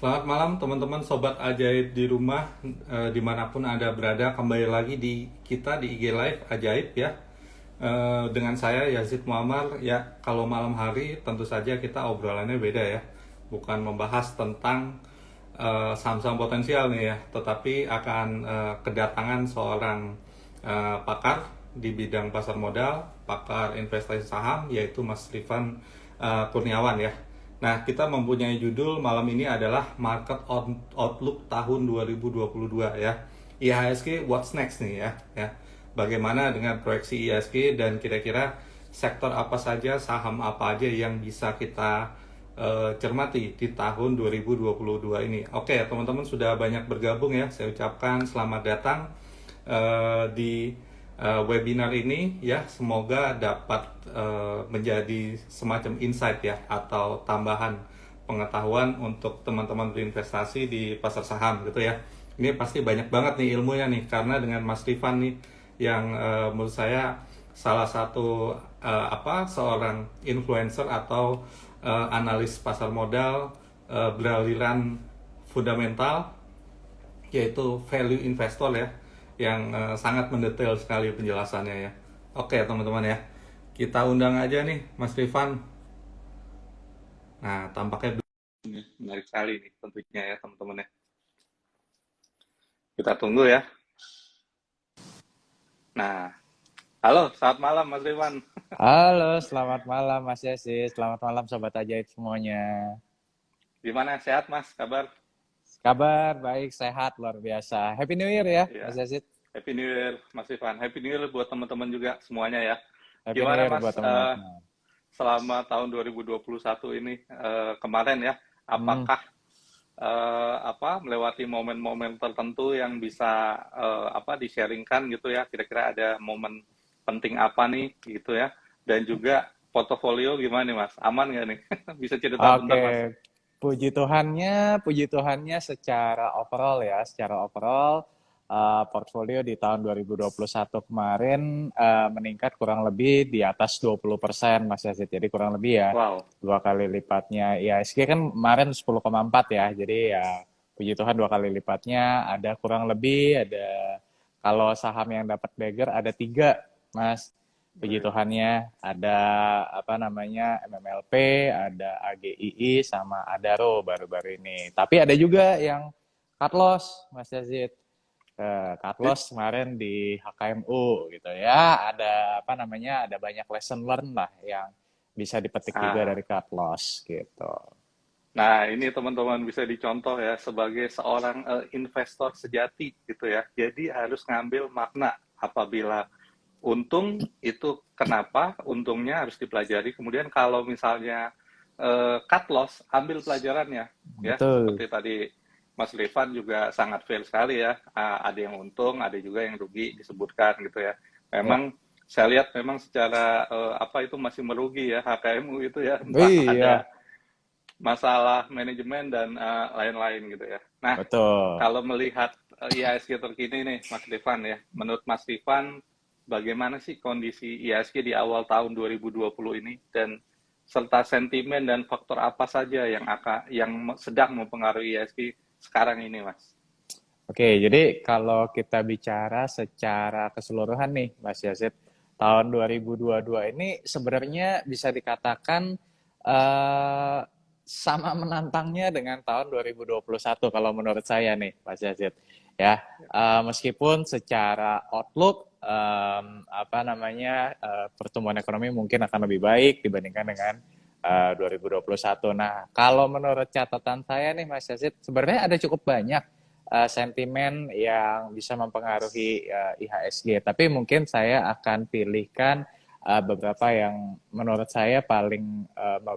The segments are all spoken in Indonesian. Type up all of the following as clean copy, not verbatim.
Selamat malam teman-teman Sobat Ajaib di rumah, dimanapun Anda berada. Kembali lagi di kita di IG Live Ajaib ya. Dengan saya Yazid Muammar ya. Kalau malam hari tentu saja kita obrolannya beda ya. Bukan membahas tentang saham-saham potensial nih ya, tetapi akan kedatangan seorang pakar di bidang pasar modal, pakar investasi saham, yaitu Mas Rifan Kurniawan ya. Nah, kita mempunyai judul malam ini adalah Market Outlook tahun 2022 ya. IHSG What's Next nih ya. Bagaimana dengan proyeksi IHSG dan kira-kira sektor apa saja, saham apa aja yang bisa kita cermati di tahun 2022 ini. Oke, teman-teman sudah banyak bergabung ya. Saya ucapkan selamat datang di webinar ini ya. Semoga dapat menjadi semacam insight ya atau tambahan pengetahuan untuk teman-teman berinvestasi di pasar saham gitu ya. Ini pasti banyak banget nih ilmunya nih, karena dengan Mas Rifan nih yang menurut saya salah satu seorang influencer atau analis pasar modal beraliran fundamental, yaitu value investor ya, yang sangat mendetail sekali penjelasannya ya. Oke teman-teman ya, kita undang aja nih Mas Rifan. Nah, tampaknya menarik sekali nih tentunya ya teman-teman ya. Kita tunggu ya. Nah, halo, selamat malam Mas Rifan. Halo, selamat malam Mas Yesi. Selamat malam Sobat Ajaib semuanya. Gimana, sehat Mas, kabar? Kabar baik, sehat, luar biasa. Happy New Year ya, Ya, Mas Yesi. Happy New Year Mas Rifan. Happy New Year buat teman-teman juga semuanya ya. Happy New Gimana Year Mas, buat teman-teman. selama tahun 2021 ini kemarin ya, Hmm, apakah melewati momen-momen tertentu yang bisa di-sharingkan gitu ya, kira-kira ada momen penting apa nih gitu ya, dan juga portofolio gimana nih Mas, aman nggak nih? Bisa cerita bentar Oke, Mas? puji Tuhannya secara overall portfolio di tahun 2021 kemarin meningkat kurang lebih di atas 20% Mas Yesi. Jadi kurang lebih ya Wow. dua kali lipatnya IHSG kan kemarin 10,4 ya. Jadi ya puji Tuhan dua kali lipatnya, ada kurang lebih ada, kalau saham yang dapat bagger ada tiga Mas. Puji Tuhannya ada apa namanya MMLP, ada AGII, sama Adaro baru-baru ini. Tapi ada juga yang cut loss Mas Yazid. Cut loss kemarin di HKMU gitu ya. Ada apa namanya, ada banyak lesson learn lah yang bisa dipetik juga Ah, dari cut loss gitu. nah ini teman-teman bisa dicontoh ya sebagai seorang investor sejati gitu ya. Jadi harus ngambil makna apabila untung itu kenapa, untungnya harus dipelajari. Kemudian kalau misalnya cut loss, ambil pelajarannya ya. Betul. Seperti tadi Mas Levan juga sangat fair sekali ya. Ada yang untung, ada juga yang rugi disebutkan gitu ya. Ya. Memang saya lihat memang secara itu masih merugi ya HKMU itu ya. Entah ada Iya, masalah manajemen dan lain-lain gitu ya. Nah, betul. kalau melihat IHSG terkini nih, Mas Devan ya, menurut Mas Devan, bagaimana sih kondisi IHSG di awal tahun 2020 ini, dan serta sentimen dan faktor apa saja yang sedang mempengaruhi IHSG sekarang ini, Mas? Oke, jadi kalau kita bicara secara keseluruhan nih, Mas Yazid, tahun 2022 ini sebenarnya bisa dikatakan eh, sama menantangnya dengan tahun 2021 kalau menurut saya nih, Mas Yazid. Ya, meskipun secara outlook apa namanya pertumbuhan ekonomi mungkin akan lebih baik dibandingkan dengan 2021. Nah, kalau menurut catatan saya nih, Mas Yazid, sebenarnya ada cukup banyak sentimen yang bisa mempengaruhi IHSG. Tapi mungkin saya akan pilihkan beberapa yang menurut saya paling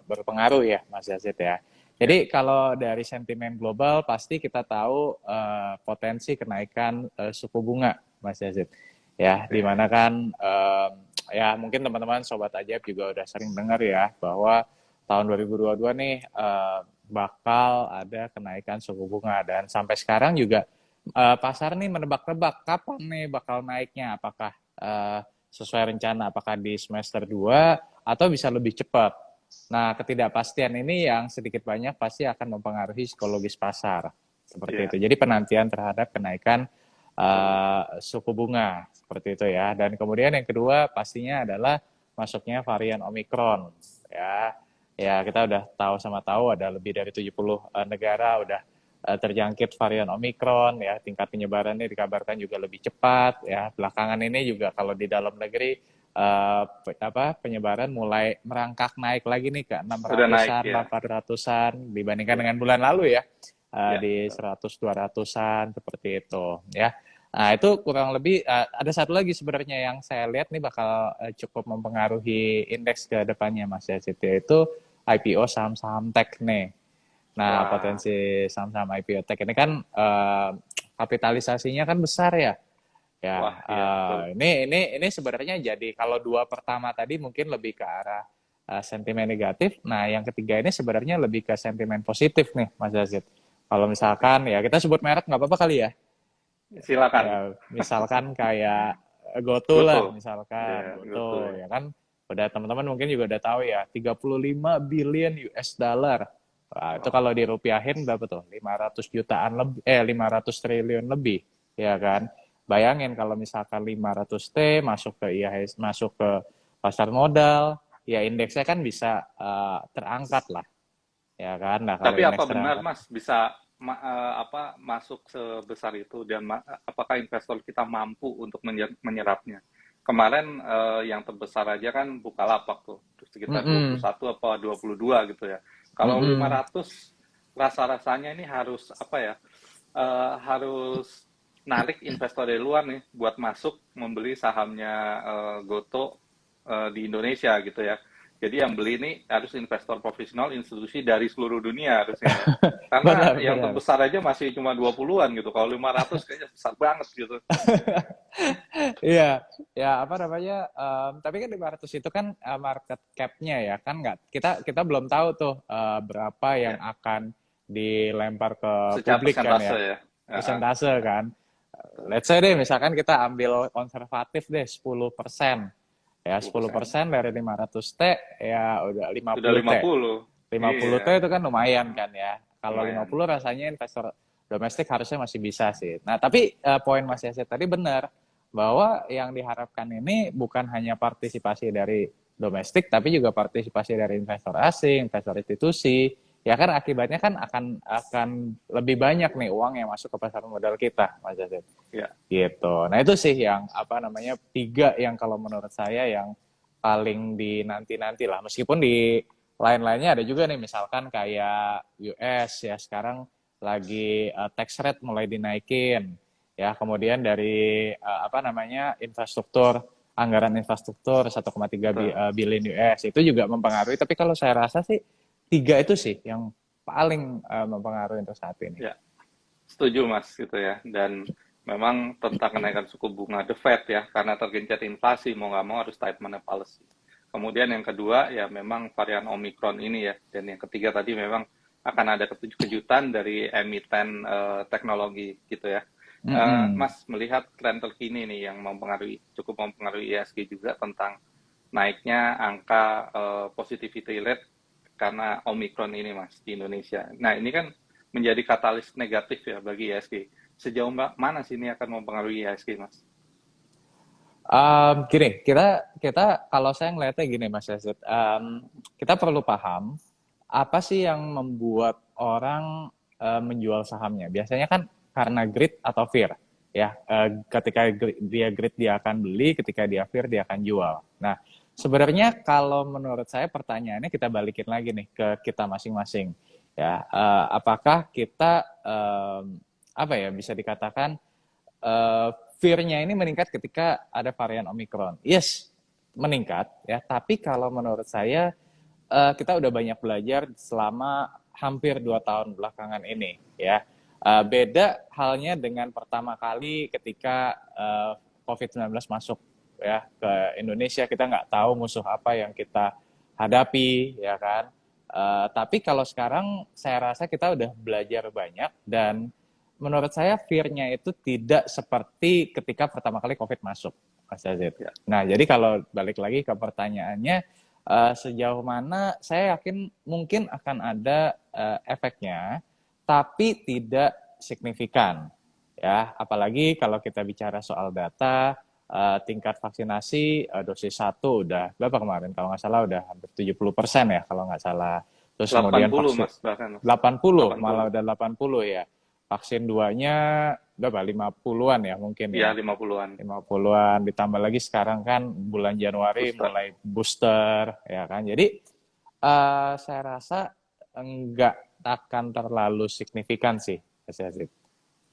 berpengaruh ya, Mas Yazid ya. Ya, Jadi kalau dari sentimen global pasti kita tahu potensi kenaikan suku bunga, Mas Yazid. Ya, dimana oke. kan ya mungkin teman-teman Sobat Ajaib juga udah sering dengar ya bahwa tahun 2022 nih bakal ada kenaikan suku bunga, dan sampai sekarang juga pasar nih menebak-nebak kapan nih bakal naiknya, apakah sesuai rencana, apakah di semester 2 atau bisa lebih cepat. Nah, ketidakpastian ini yang sedikit banyak pasti akan mempengaruhi psikologis pasar. Seperti Iya, itu. Jadi penantian terhadap kenaikan betul. suku bunga. Seperti itu ya. Dan kemudian yang kedua pastinya adalah masuknya varian Omikron. Ya, ya kita udah tahu sama tahu ada lebih dari 70 negara udah terjangkit varian Omikron ya, tingkat penyebarannya dikabarkan juga lebih cepat ya. Belakangan ini juga kalau di dalam negeri penyebaran mulai merangkak naik lagi nih ke Udah naik 600-an, ya. 800-an dibandingkan Iya, dengan bulan lalu ya. iya, Di betul. 100 200-an seperti itu ya. Nah, itu kurang lebih ada satu lagi sebenarnya yang saya lihat nih bakal cukup mempengaruhi indeks ke depannya Mas Yasit, yaitu IPO saham-saham tech nih. Nah, Wah, potensi saham-saham IPO tech ini kan kapitalisasinya kan besar ya. Ya, wah, iya betul. ini sebenarnya jadi kalau dua pertama tadi mungkin lebih ke arah sentimen negatif. Nah, yang ketiga ini sebenarnya lebih ke sentimen positif nih, Mas Yazid. Kalau Oke, misalkan ya kita sebut merek nggak apa-apa kali ya. silakan. Ya, misalkan kayak GoTo lah, Goto. misalkan Ya, goto GoTo ya. ya kan. Udah teman-teman mungkin juga udah tahu ya, 35 billion US dollar. Wah, itu Wah, kalau dirupiahin berapa tuh? 500 jutaan lebih 500 triliun lebih, ya kan? Bayangin kalau misalkan 500 T masuk ke IHS, masuk ke pasar modal, ya indeksnya kan bisa terangkat lah, ya kan? Nah, kalau tapi apa indeks benar terangkat. Mas bisa masuk sebesar itu dan apakah investor kita mampu untuk menyerapnya? Kemarin yang terbesar aja kan Bukalapak tuh, sekitar Mm-mm, 21 apa 22 gitu ya. Kalau mm-mm. 500 rasa-rasanya ini harus apa ya? Harus narik investor dari luar nih buat masuk membeli sahamnya Goto di Indonesia gitu ya. Jadi yang beli ini harus investor profesional, institusi dari seluruh dunia harusnya ya. Karena Benar, yang benar. terbesar aja masih cuma 20-an gitu. Kalau 500 kayaknya besar banget gitu. Iya, ya apa namanya? Tapi kan 500 itu kan market cap-nya ya kan nggak kita kita belum tahu tuh berapa yang Ya, akan dilempar ke secara publik kan persentase ya, ya. Ya, persentase kan. betul. Let's say deh misalkan kita ambil konservatif deh 10%. Ya 10%. 10% dari 500 T ya udah Sudah 50 T. 50. 50 T Iya, itu kan lumayan kan ya. Kalau lumayan. 50 rasanya investor domestik harusnya masih bisa sih. Nah, tapi poin Mas Yasid tadi benar bahwa yang diharapkan ini bukan hanya partisipasi dari domestik tapi juga partisipasi dari investor asing, investor institusi. Ya kan akibatnya kan akan lebih banyak nih uang yang masuk ke pasar modal kita, Mas Yasid. Ya, Gitu. Nah, itu sih yang apa namanya tiga yang kalau menurut saya yang paling dinanti-nanti lah. Meskipun di lain-lainnya ada juga nih, misalkan kayak US ya sekarang lagi tax rate mulai dinaikin, ya kemudian dari apa namanya infrastruktur anggaran infrastruktur 1,3 betul. billion US itu juga mempengaruhi. Tapi kalau saya rasa sih tiga itu sih yang paling mempengaruhi untuk saat ini. Ya, setuju Mas gitu ya. Dan memang tentang kenaikan suku bunga The Fed ya, karena tergencet inflasi mau nggak mau harus tight money policy. Kemudian yang kedua ya memang varian Omicron ini ya, dan yang ketiga tadi memang akan ada kejutan dari emiten teknologi gitu ya. Mm-mm. Mas melihat tren terkini nih yang cukup mempengaruhi ISG juga tentang naiknya angka positivity rate karena Omicron ini Mas di Indonesia. Nah ini kan menjadi katalis negatif ya bagi ISG. Sejauh mana sih ini akan mempengaruhi ISG Mas? Gini, kita kita kalau saya ngelihatnya gini Mas Yazid, kita perlu paham apa sih yang membuat orang menjual sahamnya. Biasanya kan karena greed atau fear, ya. Ketika dia greed dia akan beli, ketika dia fear dia akan jual. Nah, sebenarnya kalau menurut saya pertanyaannya kita balikin lagi nih ke kita masing-masing, ya. Apakah kita apa ya bisa dikatakan uh, fear-nya ini meningkat ketika ada varian Omicron. Yes, meningkat ya. Tapi kalau menurut saya kita udah banyak belajar selama hampir 2 tahun belakangan ini ya. Beda halnya dengan pertama kali ketika COVID-19 masuk ya ke Indonesia, kita nggak tahu musuh apa yang kita hadapi ya kan. Tapi kalau sekarang saya rasa kita udah belajar banyak dan menurut saya fear-nya itu tidak seperti ketika pertama kali COVID masuk, Mas Yazid. Ya, Nah, jadi kalau balik lagi ke pertanyaannya, sejauh mana saya yakin mungkin akan ada efeknya, tapi tidak signifikan. Ya, apalagi kalau kita bicara soal data, tingkat vaksinasi dosis 1 udah berapa kemarin? Kalau nggak salah udah hampir 70% ya, kalau nggak salah. Terus kemudian 80 vaksin Mas, bahkan Mas. 80, 80. malah udah 80 ya. Vaksin duanya berapa? 50-an ya mungkin Ya, ya. 50-an 50-an, ditambah lagi sekarang kan bulan Januari booster. mulai booster, ya kan. Jadi saya rasa enggak akan terlalu signifikan sih, Mas Yazid.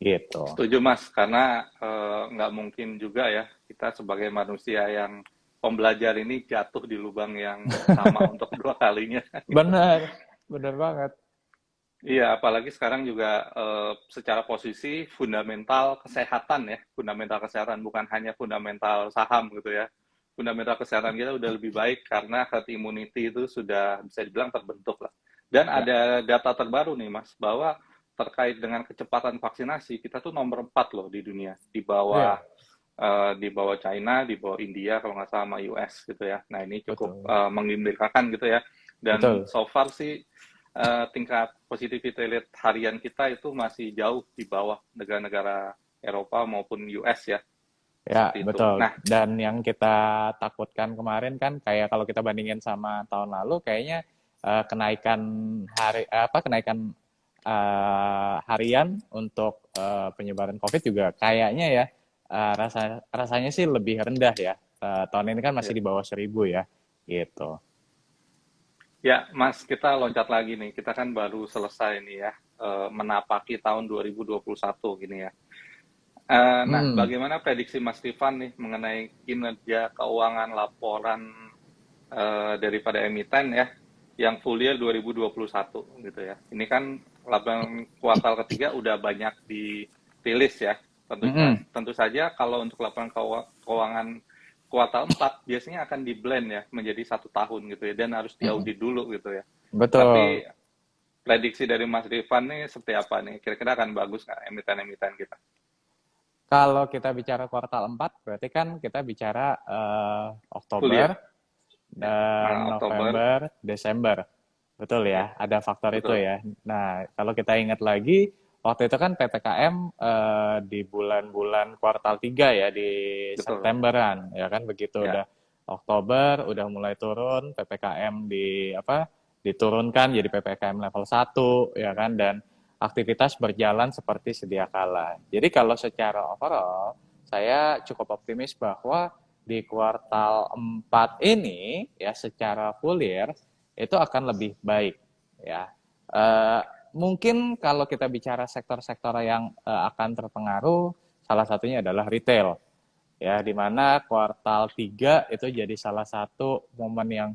Gitu. Setuju Mas, karena nggak mungkin juga ya kita sebagai manusia yang pembelajar ini jatuh di lubang yang sama untuk dua kalinya. Benar, benar banget. Iya, apalagi sekarang juga secara posisi fundamental kesehatan ya, fundamental kesehatan bukan hanya fundamental saham gitu ya. Fundamental kesehatan kita udah lebih baik karena herd immunity itu sudah bisa dibilang terbentuk lah. Dan Ya, ada data terbaru nih Mas, bahwa terkait dengan kecepatan vaksinasi kita tuh nomor 4 loh di dunia, iya, di bawah China, di bawah India kalau nggak salah sama US gitu ya. Nah ini cukup betul. menggembirakan gitu ya. Dan Betul. so far sih tingkat positivity rate harian kita itu masih jauh di bawah negara-negara Eropa maupun US ya, Ya, seperti itu. betul. Nah, Dan yang kita takutkan kemarin kan kayak kalau kita bandingin sama tahun lalu kayaknya kenaikan kenaikan harian untuk penyebaran COVID juga kayaknya ya rasanya sih lebih rendah ya. Tahun ini kan masih ya, di bawah 1.000 ya, gitu. ya Mas, kita loncat lagi nih. Kita kan baru selesai nih ya, menapaki tahun 2021 gini ya. Nah, Hmm, bagaimana prediksi Mas Rifan nih mengenai kinerja keuangan laporan daripada emiten ya, yang full year 2021 gitu ya. Ini kan laporan kuartal ketiga udah banyak dirilis ya. mm-mm, Tentu saja kalau untuk laporan keuangan kuartal 4 biasanya akan di blend ya menjadi 1 tahun gitu ya dan harus mm-mm. diaudit dulu gitu ya. Betul. Tapi prediksi dari Mas Rifan nih seperti apa nih? Kira-kira akan bagus nggak emiten-emiten kita? Kalau kita bicara kuartal 4 berarti kan kita bicara Full Oktober year ya. dan Nah, Oktober, November, Desember. Betul ya, ya, ada faktor itu betul. ya. Nah, kalau kita ingat lagi, waktu itu kan PPKM di bulan-bulan kuartal 3 ya, di Betul. Septemberan, ya kan begitu Ya. udah Oktober udah mulai turun, PPKM diturunkan jadi PPKM level 1 ya kan dan aktivitas berjalan seperti sedia kala. Jadi kalau secara overall saya cukup optimis bahwa di kuartal 4 ini ya secara full year itu akan lebih baik ya. Uh, Mungkin kalau kita bicara sektor-sektor yang akan terpengaruh, salah satunya adalah retail ya, di mana kuartal 3 itu jadi salah satu momen yang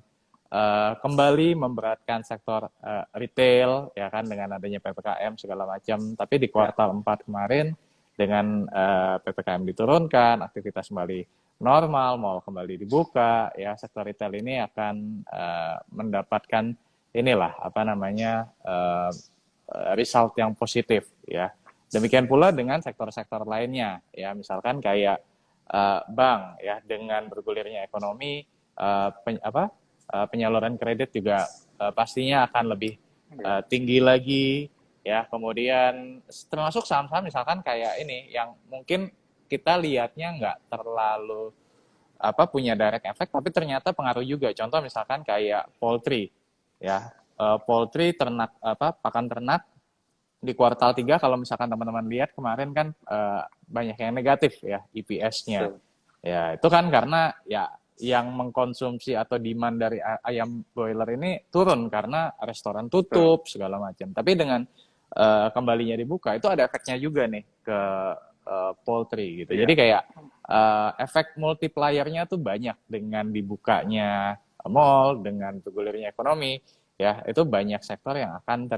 kembali memberatkan sektor retail ya kan dengan adanya PPKM segala macam. Tapi di Ya. kuartal 4 kemarin dengan PPKM diturunkan, aktivitas kembali normal, mal kembali dibuka, ya sektor retail ini akan mendapatkan inilah apa namanya result yang positif ya. Demikian pula dengan sektor-sektor lainnya ya, misalkan kayak bank ya dengan bergulirnya ekonomi penyaluran kredit juga pastinya akan lebih Ya. tinggi lagi ya. Kemudian termasuk saham-saham misalkan kayak ini yang mungkin kita lihatnya nggak terlalu punya direct effect tapi ternyata pengaruh juga. Contoh misalkan kayak poultry ya. Poultry ternak pakan ternak di kuartal 3 kalau misalkan teman-teman lihat kemarin kan banyak yang negatif ya EPS-nya. Betul. Ya, itu kan karena ya yang mengkonsumsi atau demand dari ayam broiler ini turun karena restoran Betul. tutup segala macam. Tapi dengan kembalinya dibuka itu ada efeknya juga nih ke poultry gitu. Jadi Iya. kayak efek multipliernya tuh banyak dengan dibukanya mall, dengan bergulirnya ekonomi. Ya, itu banyak sektor yang akan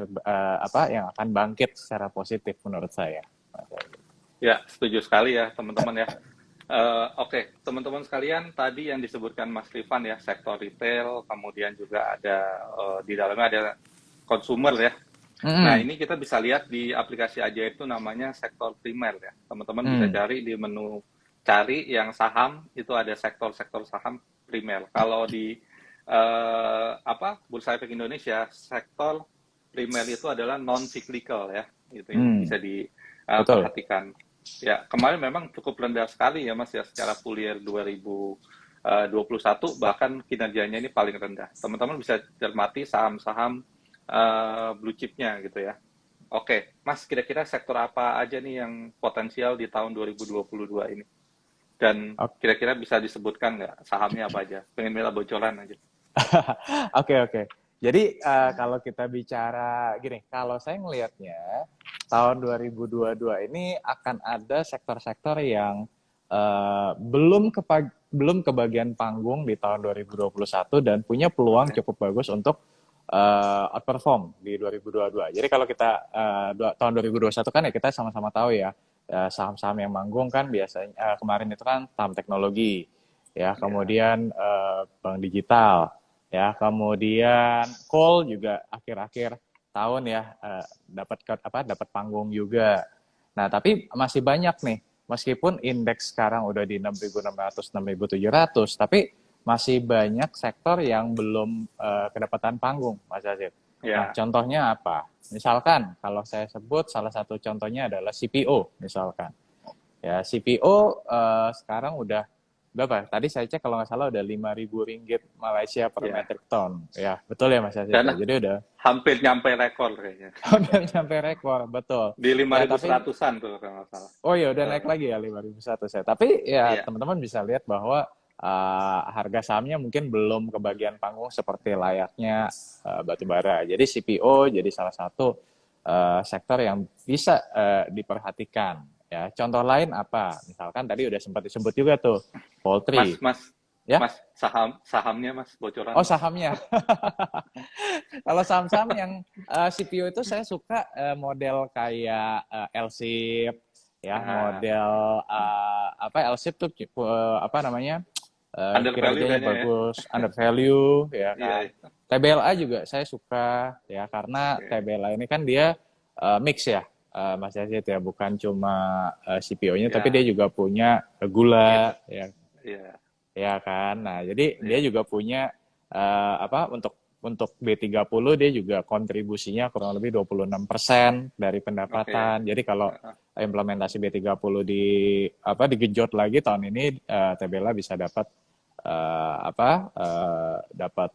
yang akan bangkit secara positif menurut saya. Ya, setuju sekali ya teman-teman ya. Oke, teman-teman sekalian, tadi yang disebutkan Mas Rifan ya, sektor retail, kemudian juga ada di dalamnya ada consumer ya. Nah, Mm-mm. ini kita bisa lihat di aplikasi Ajaib itu namanya sektor primer ya. Teman-teman bisa Mm. cari di menu cari yang saham, itu ada sektor-sektor saham primer. Kalau di apa Bursa Efek Indonesia sektor primer itu adalah non cyclical ya, gitu ya, Hmm, bisa betul. diperhatikan. Ya, kemarin memang cukup rendah sekali ya Mas ya secara full year 2021 bahkan kinerjanya ini paling rendah. Teman-teman bisa cermati saham-saham blue chipnya gitu ya. Oke, Mas, kira-kira sektor apa aja nih yang potensial di tahun 2022 ini? Dan kira-kira bisa disebutkan nggak sahamnya apa aja? Pengen minta bocoran aja. Oke, oke. Jadi kalau kita bicara gini, kalau saya ngelihatnya tahun 2022 ini akan ada sektor-sektor yang belum kebagian panggung di tahun 2021 dan punya peluang Oke. cukup bagus untuk outperform di 2022. Jadi kalau kita tahun 2021 kan ya kita sama-sama tahu ya, saham-saham yang manggung kan biasanya kemarin itu kan saham teknologi, ya, Ya, kemudian bank digital, ya, kemudian coal juga akhir-akhir tahun ya dapat panggung juga. Nah, tapi masih banyak nih, meskipun indeks sekarang udah di 6.600 6.700, tapi masih banyak sektor yang belum kedapatan panggung, Mas Azid. Nah, ya, contohnya apa? Misalkan kalau saya sebut salah satu contohnya adalah CPO misalkan. Ya, CPO sekarang udah berapa? Tadi saya cek kalau nggak salah udah 5.000 ringgit Malaysia per ya. metric ton. Ya, betul ya Mas Yazid Dan ya. Jadi udah hampir nyampe rekor kayaknya. udah sampai rekor, betul. Di Ya, tapi 5.100-an tuh kalau nggak salah. oh ya udah naik Eh, lagi ya 5.100 saya. Tapi ya iya, teman-teman bisa lihat bahwa harga sahamnya mungkin belum kebagian panggung seperti layaknya batu bara. Jadi CPO jadi salah satu sektor yang bisa diperhatikan. Ya, contoh lain apa? Misalkan tadi udah sempat disebut juga tuh Mas, poultry, Mas, ya. Mas, sahamnya Mas, bocoran Oh, Mas. sahamnya. Kalau saham-saham yang CPO itu saya suka model kayak LSIP, ya, Nah, model apa LSIP tuh apa namanya, under value kinerjanya kayaknya ya. bagus, under value, ya Iya, kan. iya. TBLA juga saya suka, ya, karena Oke. TBLA ini kan dia mix ya, Mas Yazid ya, bukan cuma CPO-nya, tapi dia Ya, juga punya gitu. gula, ya, Iya, ya kan. Nah, jadi dia iya, juga punya apa untuk B30 dia juga kontribusinya kurang lebih 26% dari oke. pendapatan. Jadi kalau Heeh. implementasi B30 digenjot lagi tahun ini TBLA bisa dapat dapat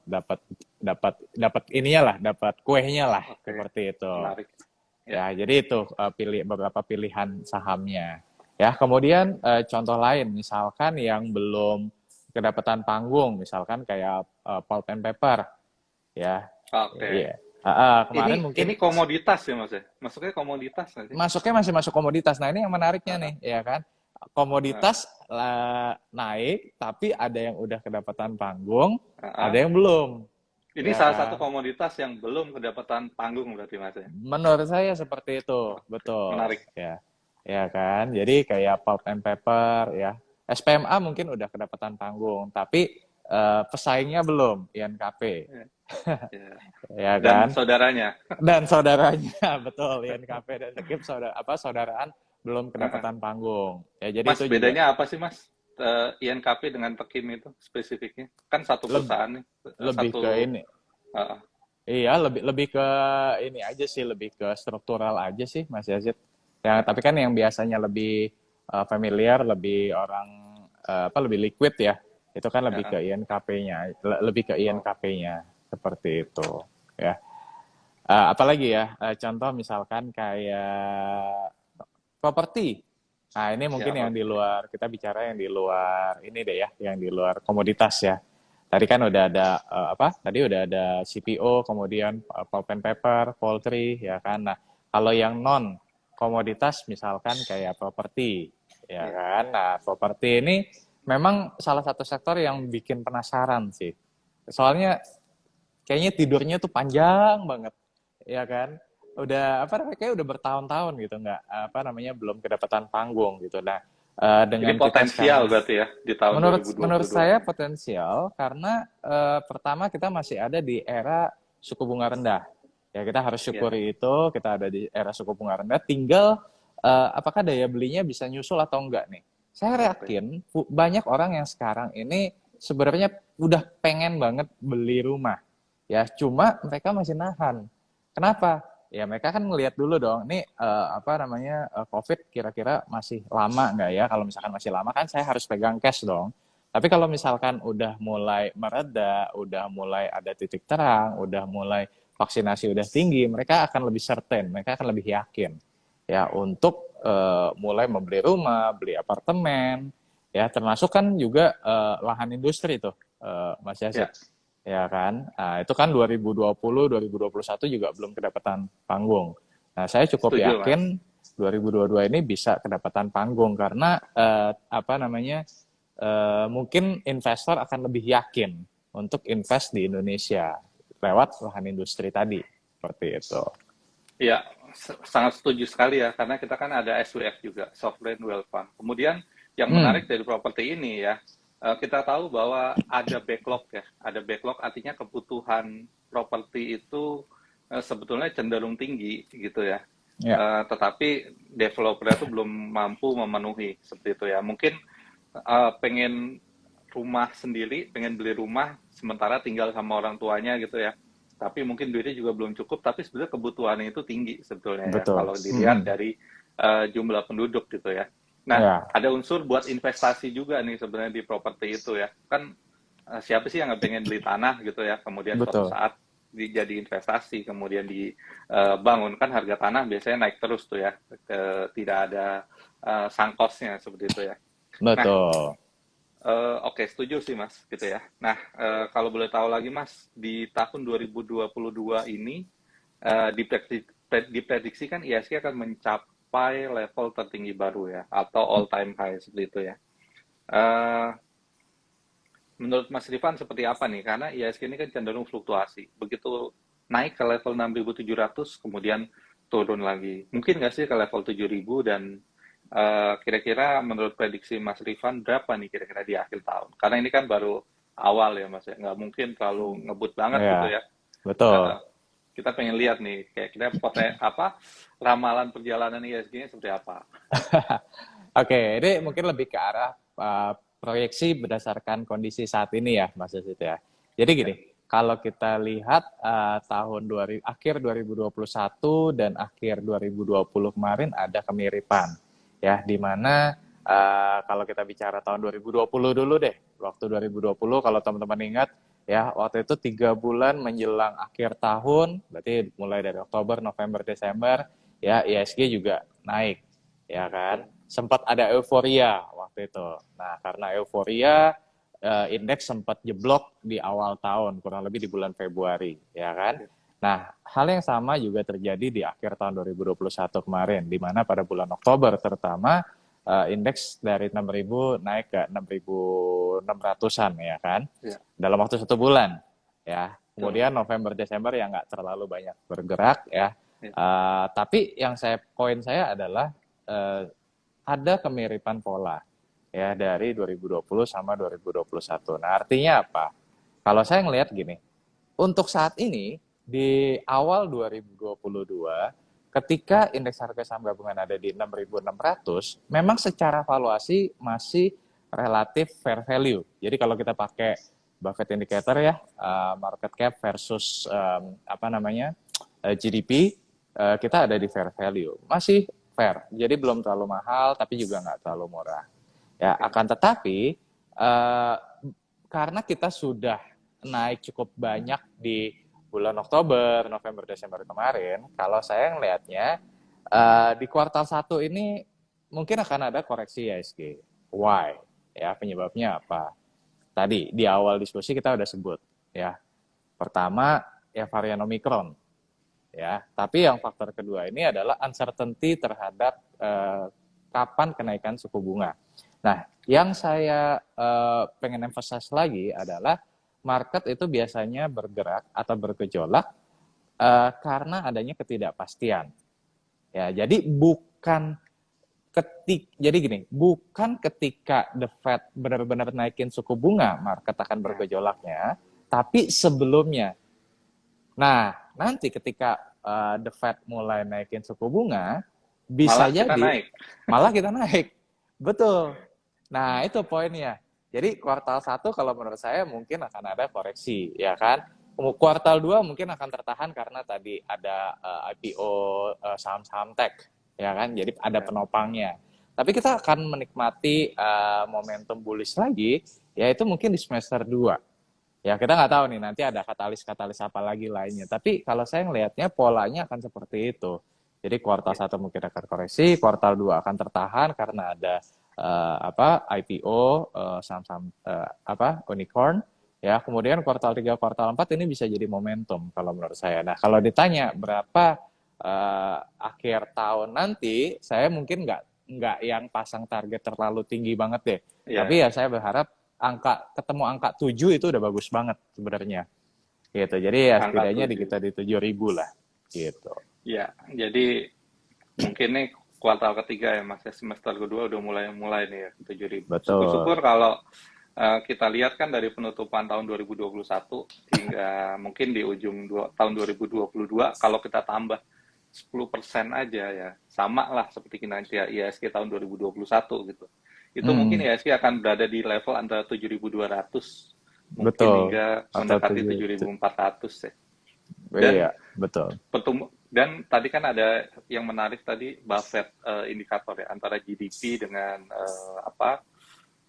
dapat dapat ininya lah, dapat kuehnya lah Oke, seperti itu. menarik. Ya, Ya, jadi itu beberapa pilihan sahamnya. Ya, kemudian contoh lain, misalkan yang belum kedapatan panggung, misalkan kayak pulp and paper, ya, oke. iya. Ini Kemarin mungkin ini komoditas ya Mas ya? Masuknya komoditas nggak sih? masuknya masih masuk komoditas. Nah, ini yang menariknya nih, Heeh, ya kan? heeh, Komoditas naik, tapi ada yang udah kedapatan panggung, ada heeh. yang belum, Ini ya salah satu kan? komoditas yang belum kedapatan panggung berarti Mas ya? Menurut saya seperti itu, Oke, betul, menarik. ya, ya kan. Jadi kayak pulp and paper, ya, SPMA mungkin udah kedapatan panggung, tapi pesaingnya belum, INKP, Ya, ya. ya Dan kan. saudaranya. Dan saudaranya, betul, INKP dan Tekip saudaraan belum Heeh. kedapatan panggung. Ya, jadi Mas, itu juga bedanya apa sih Mas? INKP dengan Tekim itu spesifiknya? Kan satu leb- perusahaan nih, lebih ke satu. ini. Heeh, Iya, lebih lebih ke ini aja sih, lebih ke struktural aja sih, Mas Yazid. Ya, tapi heeh. kan yang biasanya lebih familiar, lebih orang lebih liquid ya. Itu kan lebih Heeh. ke INKP-nya, lebih ke Oh, INKP-nya seperti itu. Ya, apalagi ya, contoh misalkan kayak properti. Nah, ini ya mungkin yang di oke. luar, kita bicara yang di luar ini deh ya, yang di luar komoditas ya. Tadi kan udah ada Tadi udah ada CPO, kemudian pulp and paper, poultry, ya kan. Nah, kalau yang non komoditas misalkan kayak properti, ya Ya. kan. Nah, properti ini memang salah satu sektor yang bikin penasaran sih. Soalnya kayaknya tidurnya tuh panjang banget, ya kan. Udah kayak udah bertahun-tahun gitu nggak belum kedapatan panggung gitu. Nah, Ini dengan kita potensial sekarang berarti ya di tahun menurut menurut 2022 saya ini. potensial karena pertama kita masih ada di era suku bunga rendah. Ya, kita harus Ya, syukuri itu, kita ada di era suku bunga rendah, tinggal apakah daya belinya bisa nyusul atau enggak nih. Saya oke. yakin banyak orang yang sekarang ini sebenarnya udah pengen banget beli rumah. Ya, cuma mereka masih nahan. Kenapa? Ya mereka kan ngelihat dulu dong, ini COVID kira-kira masih lama nggak ya? Kalau misalkan masih lama kan saya harus pegang cash dong. Tapi kalau misalkan udah mulai mereda, udah mulai ada titik terang, udah mulai vaksinasi udah tinggi, mereka akan lebih certain, mereka akan lebih yakin ya untuk mulai membeli rumah, beli apartemen, ya termasuk kan juga lahan industri tuh, Mas Yasid. Ya, Ya kan? Nah, itu kan 2020, 2021 juga belum kedapatan panggung. Nah, saya cukup setuju Mas. yakin 2022 ini bisa kedapatan panggung karena mungkin investor akan lebih yakin untuk invest di Indonesia lewat lahan industri tadi. Seperti itu. Iya, sangat setuju sekali ya, karena kita kan ada SWF juga, Sovereign Wealth Fund. Kemudian yang Hmm, menarik dari properti ini ya, kita tahu bahwa ada backlog ya, ada backlog artinya kebutuhan properti itu sebetulnya cenderung tinggi gitu ya. ya, Tetapi developer itu belum mampu memenuhi seperti itu ya. Mungkin pengen rumah sendiri, pengen beli rumah sementara tinggal sama orang tuanya gitu ya. Tapi mungkin duitnya juga belum cukup, tapi sebenarnya kebutuhannya itu tinggi sebetulnya ya betul. kalau dilihat Hmm, dari jumlah penduduk gitu ya. Nah, ya, ada unsur buat investasi juga nih sebenarnya di properti itu ya. Kan siapa sih yang nggak pengen beli tanah gitu ya, kemudian suatu betul. saat jadi investasi, kemudian dibangun kan harga tanah biasanya naik terus tuh ya, tidak ada sangkosnya seperti itu ya. Nah, Betul. oke, setuju sih Mas, gitu ya. Nah, kalau boleh tahu lagi Mas, di tahun 2022 ini diprediksikan IHSG akan mencapai level tertinggi baru ya, atau all time high seperti itu ya. Eh, Menurut Mas Rifan seperti apa nih? Karena IHSG ini kan cenderung fluktuasi. Begitu naik ke level 6.700, kemudian turun lagi. Mungkin nggak sih ke level 7.000 dan kira-kira menurut prediksi Mas Rifan berapa nih kira-kira di akhir tahun? Karena ini kan baru awal ya Mas ya, nggak mungkin terlalu ngebut banget gitu Ya, ya. betul. Kita pengen lihat nih, kayak kita apa ramalan perjalanan ISG-nya seperti apa? Oke, ini mungkin lebih ke arah proyeksi berdasarkan kondisi saat ini ya, Mas Yasid ya. Jadi Ya, gini, kalau kita lihat akhir 2021 dan akhir 2020 kemarin ada kemiripan ya, di mana kalau kita bicara tahun 2020 dulu deh, waktu 2020 kalau teman-teman ingat ya, waktu itu 3 bulan menjelang akhir tahun, berarti mulai dari Oktober, November, Desember, ya ISG juga naik, ya kan? Sempat ada euforia waktu itu. Nah, karena euforia indeks sempat jeblok di awal tahun, kurang lebih di bulan Februari, ya kan? ya, Nah, hal yang sama juga terjadi di akhir tahun 2021 kemarin, di mana pada bulan Oktober terutama indeks dari 6.000 naik ke 6.600-an ya kan, ya, dalam waktu 1 bulan ya. betul. Kemudian November Desember yang nggak terlalu banyak bergerak ya. Ya, Tapi yang poin saya adalah uh, ada kemiripan pola ya dari 2020 sama 2021. Nah, artinya apa? Kalau saya ngelihat gini, untuk saat ini di awal 2022 ketika indeks harga saham gabungan ada di 6.600, memang secara valuasi masih relatif fair value. Jadi kalau kita pakai Buffett indicator ya, market cap versus GDP, kita ada di fair value. Masih fair. Jadi belum terlalu mahal tapi juga nggak terlalu murah. Ya, oke. akan tetapi karena kita sudah naik cukup banyak di bulan Oktober, November, Desember kemarin, kalau saya ngelihatnya di kuartal 1 ini mungkin akan ada koreksi ISG. Why? Ya, penyebabnya apa? Tadi di awal diskusi kita udah sebut ya. Pertama ya varian Omicron ya. Tapi yang faktor kedua ini adalah uncertainty terhadap kapan kenaikan suku bunga. Nah, yang saya pengen emphasize lagi adalah market itu biasanya bergerak atau bergejolak karena adanya ketidakpastian. Ya, jadi gini, bukan ketika the Fed benar-benar naikin suku bunga market akan Ya, bergejolaknya, tapi sebelumnya. Nah, nanti ketika the Fed mulai naikin suku bunga, bisa malah kita jadi naik. malah kita naik. Betul. Nah, itu poinnya. Jadi kuartal 1 kalau menurut saya mungkin akan ada koreksi, ya kan? Kuartal 2 mungkin akan tertahan karena tadi ada IPO saham-saham tech, ya kan? Jadi ada Ya. penopangnya. Tapi kita akan menikmati momentum bullish lagi, yaitu mungkin di semester 2. Ya, kita nggak tahu nih nanti ada katalis-katalis apa lagi lainnya. Tapi kalau saya ngelihatnya polanya akan seperti itu. Jadi kuartal 1 mungkin akan koreksi, kuartal 2 akan tertahan karena ada IPO saham-saham unicorn, ya. Kemudian kuartal 3 kuartal 4 ini bisa jadi momentum kalau menurut saya. Nah, kalau ditanya berapa akhir tahun nanti, saya mungkin nggak yang pasang target terlalu tinggi banget deh. Iya, Tapi ya saya berharap ketemu angka 7 itu udah bagus banget sebenarnya. Gitu. Jadi ya angka setidaknya di 7. kita di 7.000 lah. Gitu. Ya, jadi mungkin nih kuartal ketiga ya Mas, ya, semester kedua udah mulai nih ya 7.000. Betul. Syukur-syukur kalau kita lihat kan dari penutupan tahun 2021 hingga mungkin di ujung tahun 2022 kalau kita tambah 10% aja ya, sama lah seperti kinerja IHSG tahun 2021 gitu. Itu mungkin Hmm, IHSG akan berada di level antara 7.200 mungkin betul. hingga Atau mendekati 7. 7.400 ya. Iya, Dan betul. dan tadi kan ada yang menarik tadi Buffett indikator ya antara GDP dengan market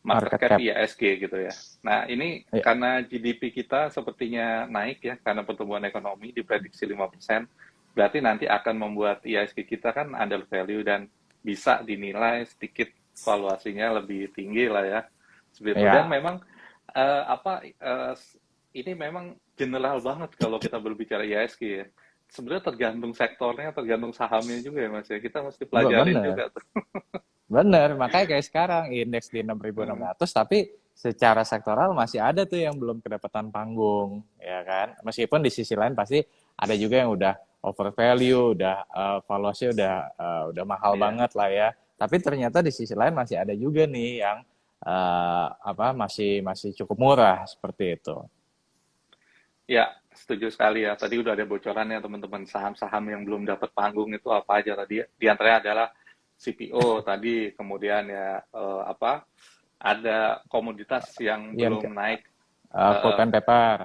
Market cap cap. IHSG gitu ya. Nah, ini Iya. karena GDP kita sepertinya naik ya karena pertumbuhan ekonomi diprediksi 5%, berarti nanti akan membuat IHSG kita kan under value dan bisa dinilai sedikit valuasinya lebih tinggi lah ya. Seperti itu. Dan Iya. memang ini memang general banget kalau kita berbicara IHSG ya. Sebenarnya tergantung sektornya, tergantung sahamnya juga ya Mas ya. Kita mesti pelajarin Bener. juga tuh. Bener. Makanya kayak sekarang indeks di Hmm, 6.600 tapi secara sektoral masih ada tuh yang belum kedapatan panggung, ya kan? Meskipun di sisi lain pasti ada juga yang udah over value, udah valuasi udah mahal iya. banget lah ya. Tapi ternyata di sisi lain masih ada juga nih yang masih masih cukup murah seperti itu. Ya, setuju sekali ya. Tadi udah ada bocorannya teman-teman saham-saham yang belum dapat panggung itu apa aja tadi. Di antaranya adalah CPO tadi, kemudian ya ada komoditas yang Yang belum naik, pulp eh, and paper,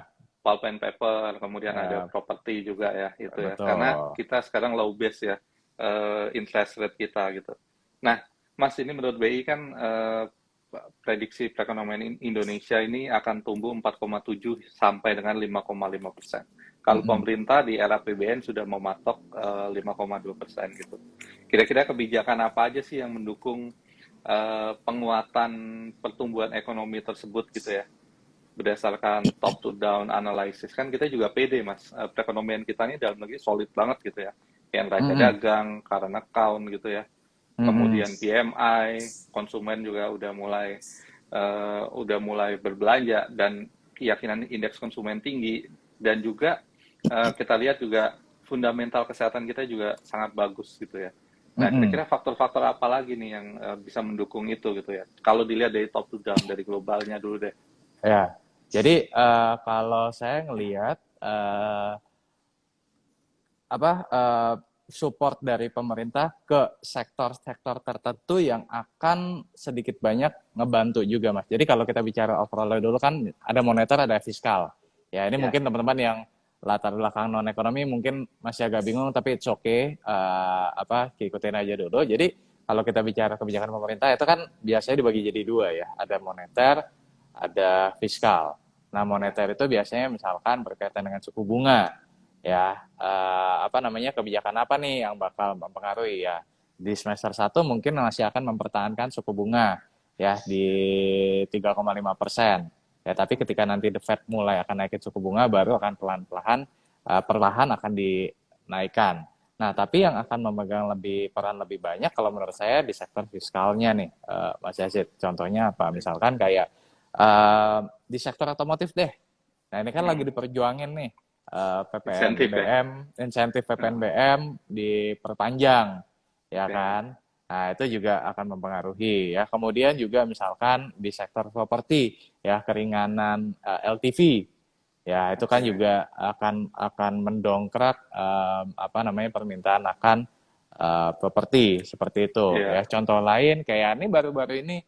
pulp and paper, kemudian ada ya, properti juga ya itu ya. Karena betul. kita sekarang low base ya, interest rate kita gitu. Nah, Mas ini menurut BI kan prediksi perekonomian Indonesia ini akan tumbuh 4,7 sampai dengan 5,5%. Kalau Mm-mm. pemerintah di era APBN sudah mematok 5,2% gitu. Kira-kira kebijakan apa aja sih yang mendukung penguatan pertumbuhan ekonomi tersebut gitu ya? Berdasarkan top to down analysis kan kita juga pede Mas. Perekonomian kita ini dalam negeri solid banget gitu ya. Yang neraca Mm-mm. dagang, current account gitu ya, Mm-mm. kemudian PMI, konsumen juga udah mulai berbelanja dan keyakinan indeks konsumen tinggi dan juga kita lihat juga fundamental kesehatan kita juga sangat bagus gitu ya. Nah, Mm-mm. kira-kira faktor-faktor apa lagi nih yang bisa mendukung itu gitu ya? Kalau dilihat dari top to down, dari globalnya dulu deh. Ya, jadi kalau saya ngelihat support dari pemerintah ke sektor-sektor tertentu yang akan sedikit banyak ngebantu juga, Mas. Jadi kalau kita bicara overall dulu kan ada moneter, ada fiskal. Ya, ini Ya, mungkin teman-teman yang latar belakang non ekonomi mungkin masih agak bingung, tapi it's okay. Ikutin aja dulu. Jadi kalau kita bicara kebijakan pemerintah itu kan biasanya dibagi jadi dua ya. Ada moneter, ada fiskal. Nah, ya, moneter itu biasanya misalkan berkaitan dengan suku bunga, ya kebijakan apa nih yang bakal mempengaruhi ya. Di semester 1 mungkin masih akan mempertahankan suku bunga ya di 3,5%. Ya, tapi ketika nanti The Fed mulai akan naikin suku bunga baru akan pelan-pelan perlahan akan dinaikkan. Nah, tapi yang akan memegang peran lebih banyak kalau menurut saya di sektor fiskalnya nih, Mas Yazid. Contohnya apa? Misalkan kayak di sektor otomotif deh. Nah, ini kan lagi hmm, diperjuangin nih insentif ya. insentif Nah, PPNBM diperpanjang, ya oke. kan? Nah, itu juga akan mempengaruhi ya. Kemudian juga misalkan di sektor properti ya keringanan LTV. Ya, itu kan Oke. juga akan mendongkrak permintaan akan properti seperti itu ya. Iya. Contoh lain kayak ini baru-baru ini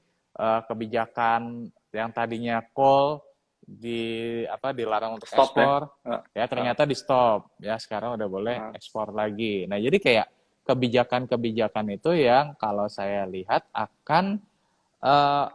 kebijakan yang tadinya coal dilarang untuk Stop ya. ekspor, ya ternyata di stop, ya sekarang udah boleh ekspor lagi. Nah jadi kayak kebijakan-kebijakan itu yang kalau saya lihat akan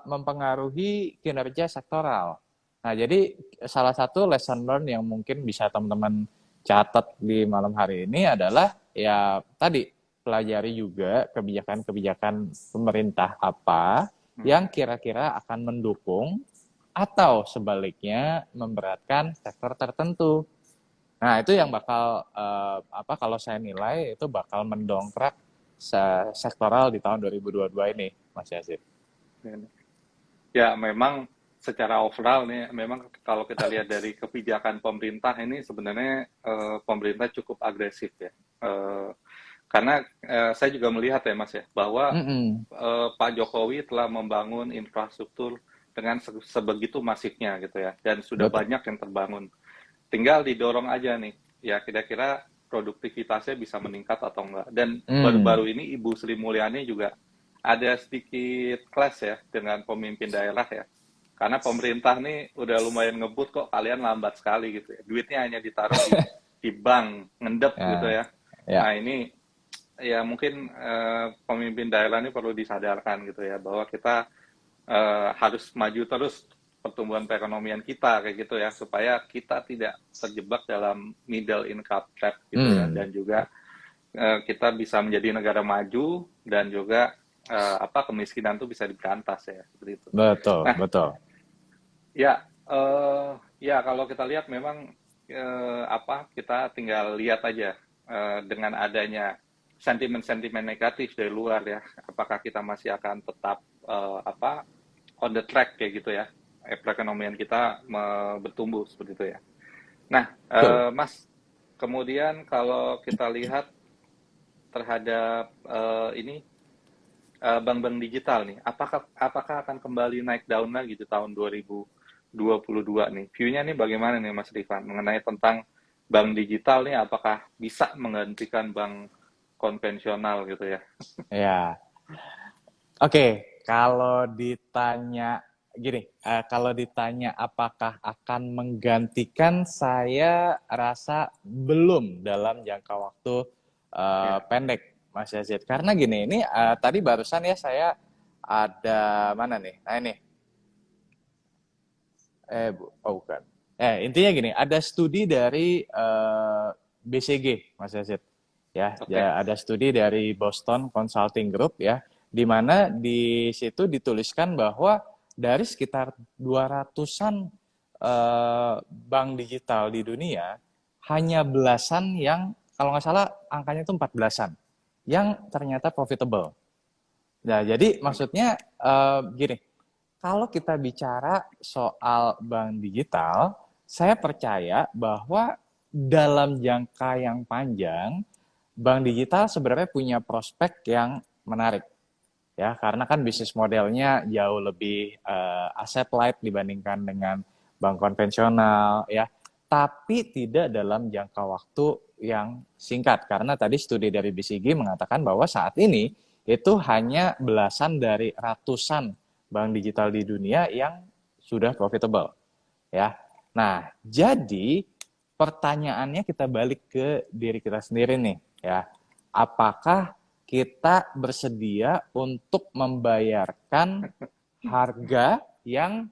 mempengaruhi kinerja sektoral. Nah jadi salah satu lesson learn yang mungkin bisa teman-teman catat di malam hari ini adalah ya tadi pelajari juga kebijakan-kebijakan pemerintah apa yang kira-kira akan mendukung atau sebaliknya memberatkan sektor tertentu. Nah, itu yang bakal kalau saya nilai itu bakal mendongkrak sektoral di tahun 2022 ini, Mas Yazid. Ya, memang secara overall nih, memang kalau kita lihat dari kebijakan pemerintah ini sebenarnya pemerintah cukup agresif ya. Karena saya juga melihat ya Mas ya, bahwa Pak Jokowi telah membangun infrastruktur dengan sebegitu masifnya gitu ya, dan sudah Betul. banyak yang terbangun. Tinggal didorong aja nih, ya kira-kira produktivitasnya bisa meningkat atau enggak. Dan baru-baru ini Ibu Sri Mulyani juga ada sedikit clash ya dengan pemimpin daerah ya. Karena pemerintah nih udah lumayan ngebut kok, kalian lambat sekali gitu ya. Duitnya hanya ditaruh di bank, ngendep gitu ya. Nah ini ya mungkin pemimpin daerah ini perlu disadarkan gitu ya, bahwa kita harus maju terus pertumbuhan perekonomian kita kayak gitu ya, supaya kita tidak terjebak dalam middle income trap gitu ya, dan juga kita bisa menjadi negara maju dan juga kemiskinan tuh bisa diberantas ya, seperti itu. Betul, Nah, betul. ya ya kalau kita lihat memang kita tinggal lihat aja dengan adanya sentimen-sentimen negatif dari luar ya, apakah kita masih akan tetap on the track kayak gitu ya, perekonomian kita bertumbuh seperti itu ya. Nah, Mas, kemudian kalau kita lihat terhadap bank-bank digital nih, apakah akan kembali naik daun lagi di tahun 2022 nih? View-nya nih bagaimana nih Mas Rifan mengenai tentang bank digital nih, apakah bisa menggantikan bank konvensional gitu ya? Ya. Oke, kalau ditanya gini, kalau ditanya apakah akan menggantikan, saya rasa belum dalam jangka waktu pendek, Mas Yazid. Karena gini, ini tadi barusan ya saya ada mana nih? Nah ini, bukan. Intinya gini, ada studi dari BCG, Mas Yazid. Ya, ada studi dari Boston Consulting Group ya, di mana di situ dituliskan bahwa dari sekitar 200-an bank digital di dunia, hanya belasan yang, kalau nggak salah angkanya itu 14-an, yang ternyata profitable. Nah, jadi maksudnya gini, kalau kita bicara soal bank digital, saya percaya bahwa dalam jangka yang panjang, bank digital sebenarnya punya prospek yang menarik, ya, karena kan bisnis modelnya jauh lebih asset light dibandingkan dengan bank konvensional, ya, tapi tidak dalam jangka waktu yang singkat, karena tadi studi dari BCG mengatakan bahwa saat ini itu hanya belasan dari ratusan bank digital di dunia yang sudah profitable, ya. Nah, jadi pertanyaannya kita balik ke diri kita sendiri nih, ya, apakah kita bersedia untuk membayarkan harga yang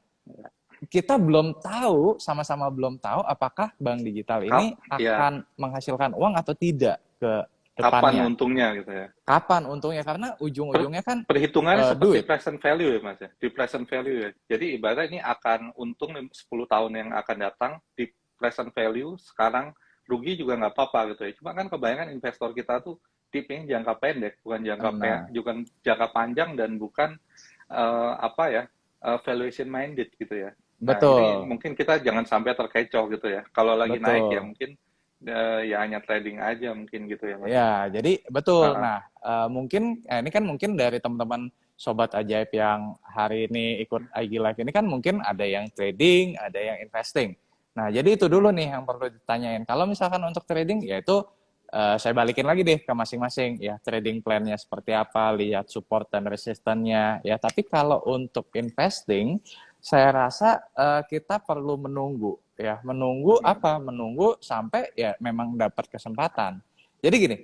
kita belum tahu, sama-sama belum tahu apakah bank digital ini akan menghasilkan uang atau tidak ke depannya. Kapan untungnya gitu ya? Kapan untungnya, karena ujung-ujungnya kan perhitungannya seperti duit. Present value ya Mas ya, di present value ya. Jadi ibaratnya ini akan untung 10 tahun yang akan datang, di present value sekarang rugi juga nggak apa-apa gitu ya. Cuma kan kebanyakan investor kita tuh tipenya jangka pendek, bukan jangka panjang, dan bukan valuation minded gitu ya. Nah, ini mungkin kita jangan sampai terkecoh gitu ya. Kalau lagi naik ya mungkin ya hanya trading aja mungkin gitu ya Mas. Ya, jadi betul. Nah, mungkin ini kan mungkin dari teman-teman Sobat Ajaib yang hari ini ikut IG Live ini kan mungkin ada yang trading, ada yang investing. Nah, jadi itu dulu nih yang perlu ditanyain. Kalau misalkan untuk trading, ya itu saya balikin lagi deh ke masing-masing ya, trading plan-nya seperti apa, lihat support dan resistance-nya ya. Tapi kalau untuk investing, saya rasa kita perlu menunggu ya, menunggu apa? Menunggu sampai ya memang dapat kesempatan. Jadi gini,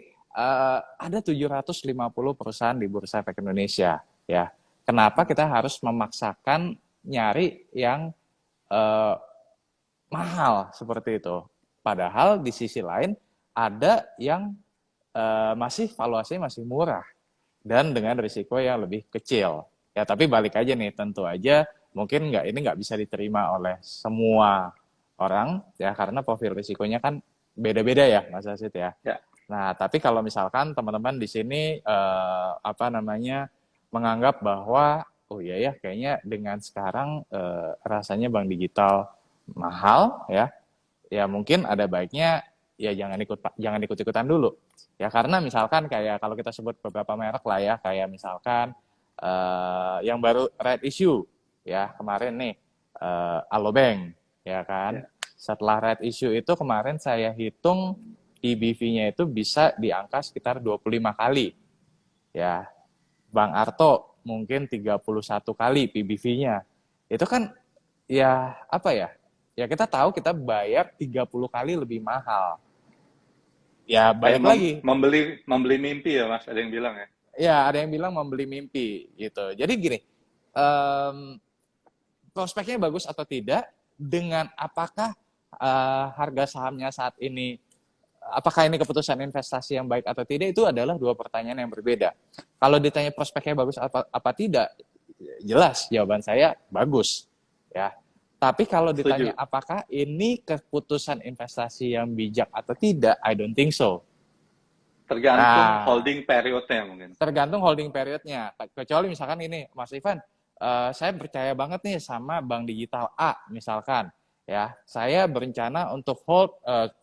ada 750 perusahaan di Bursa Efek Indonesia ya. Kenapa kita harus memaksakan nyari yang eh, mahal seperti itu? Padahal di sisi lain ada yang masih valuasinya masih murah dan dengan risiko yang lebih kecil. Ya, tapi balik aja nih, tentu aja mungkin ini nggak bisa diterima oleh semua orang ya karena profil risikonya kan beda-beda ya, Mas Asit ya. Ya. Nah, tapi kalau misalkan teman-teman di sini apa namanya menganggap bahwa oh iya ya kayaknya dengan sekarang rasanya bank digital mahal ya, ya mungkin ada baiknya ya jangan ikut-ikutan dulu. Ya karena misalkan kayak kalau kita sebut beberapa merek lah ya, kayak misalkan yang baru red issue ya kemarin nih Alobank ya kan. Ya. Setelah red issue itu kemarin saya hitung EBV-nya itu bisa di angka sekitar 25 kali. Ya. Bang Arto mungkin 31 kali PBV-nya. Itu kan ya apa ya? Ya kita tahu kita bayar 30 kali lebih mahal. Ya Kayak balik lagi. membeli mimpi ya Mas, ada yang bilang ya. Ya ada yang bilang membeli mimpi gitu. Jadi gini, prospeknya bagus atau tidak, dengan apakah harga sahamnya saat ini, apakah ini keputusan investasi yang baik atau tidak, itu adalah dua pertanyaan yang berbeda. Kalau ditanya prospeknya bagus apa tidak, jelas jawaban saya bagus. Ya. Tapi kalau ditanya Setuju. apakah ini keputusan investasi yang bijak atau tidak, I don't think so. Tergantung Nah, holding periodnya mungkin. tergantung holding periodnya. Kecuali misalkan ini, Mas Ivan, saya percaya banget nih sama bank digital A, misalkan. Ya, saya berencana untuk hold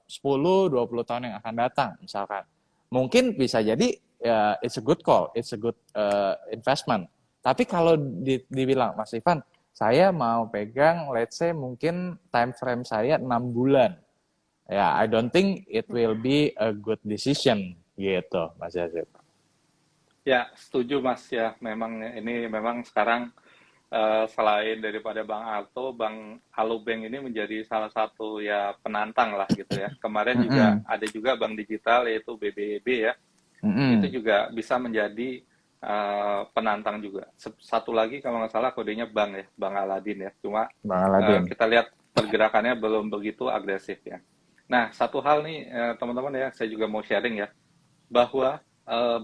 10-20 tahun yang akan datang, misalkan. Mungkin bisa jadi it's a good call, it's a good investment. Tapi kalau dibilang, Mas Ivan, saya mau pegang, let's say mungkin time frame saya 6 bulan. Ya, I don't think it will be a good decision, gitu, Mas Yazid. Ya, setuju Mas ya. Memang sekarang selain daripada Bang Alto, Bang Alobank ini menjadi salah satu ya penantang lah gitu ya. Kemarin juga Mm-mm. ada juga bank digital yaitu BBEB ya. Itu Mm-mm. juga bisa menjadi penantang juga. Satu lagi kalau nggak salah kodenya bank ya, Bank Aladin ya. Cuma Bang Aladin. kita lihat pergerakannya belum begitu agresif ya. Nah, satu hal nih teman-teman ya, saya juga mau sharing ya, bahwa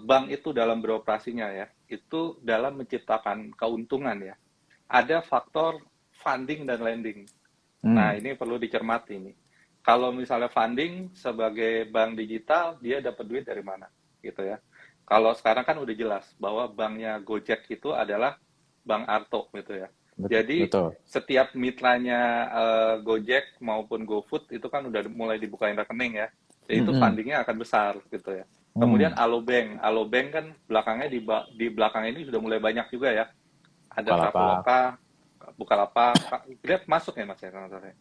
bank itu dalam beroperasinya ya, itu dalam menciptakan keuntungan ya. Ada faktor funding dan lending. Nah, Hmm. ini perlu dicermati nih. Kalau misalnya funding sebagai bank digital, dia dapat duit dari mana? Gitu ya. Kalau sekarang kan udah jelas bahwa banknya Gojek itu adalah Bank Arto gitu ya. Jadi Betul. setiap mitranya Gojek maupun GoFood itu kan udah mulai dibukain rekening ya. Jadi itu Mm-mm. fundingnya akan besar gitu ya. Kemudian Hmm. Alobank kan belakangnya di belakang ini sudah mulai banyak juga ya. Ada Bukalapak. Traveloka, Bukalapak, Grab masuk ya Mas ya kalau nggak salah ya.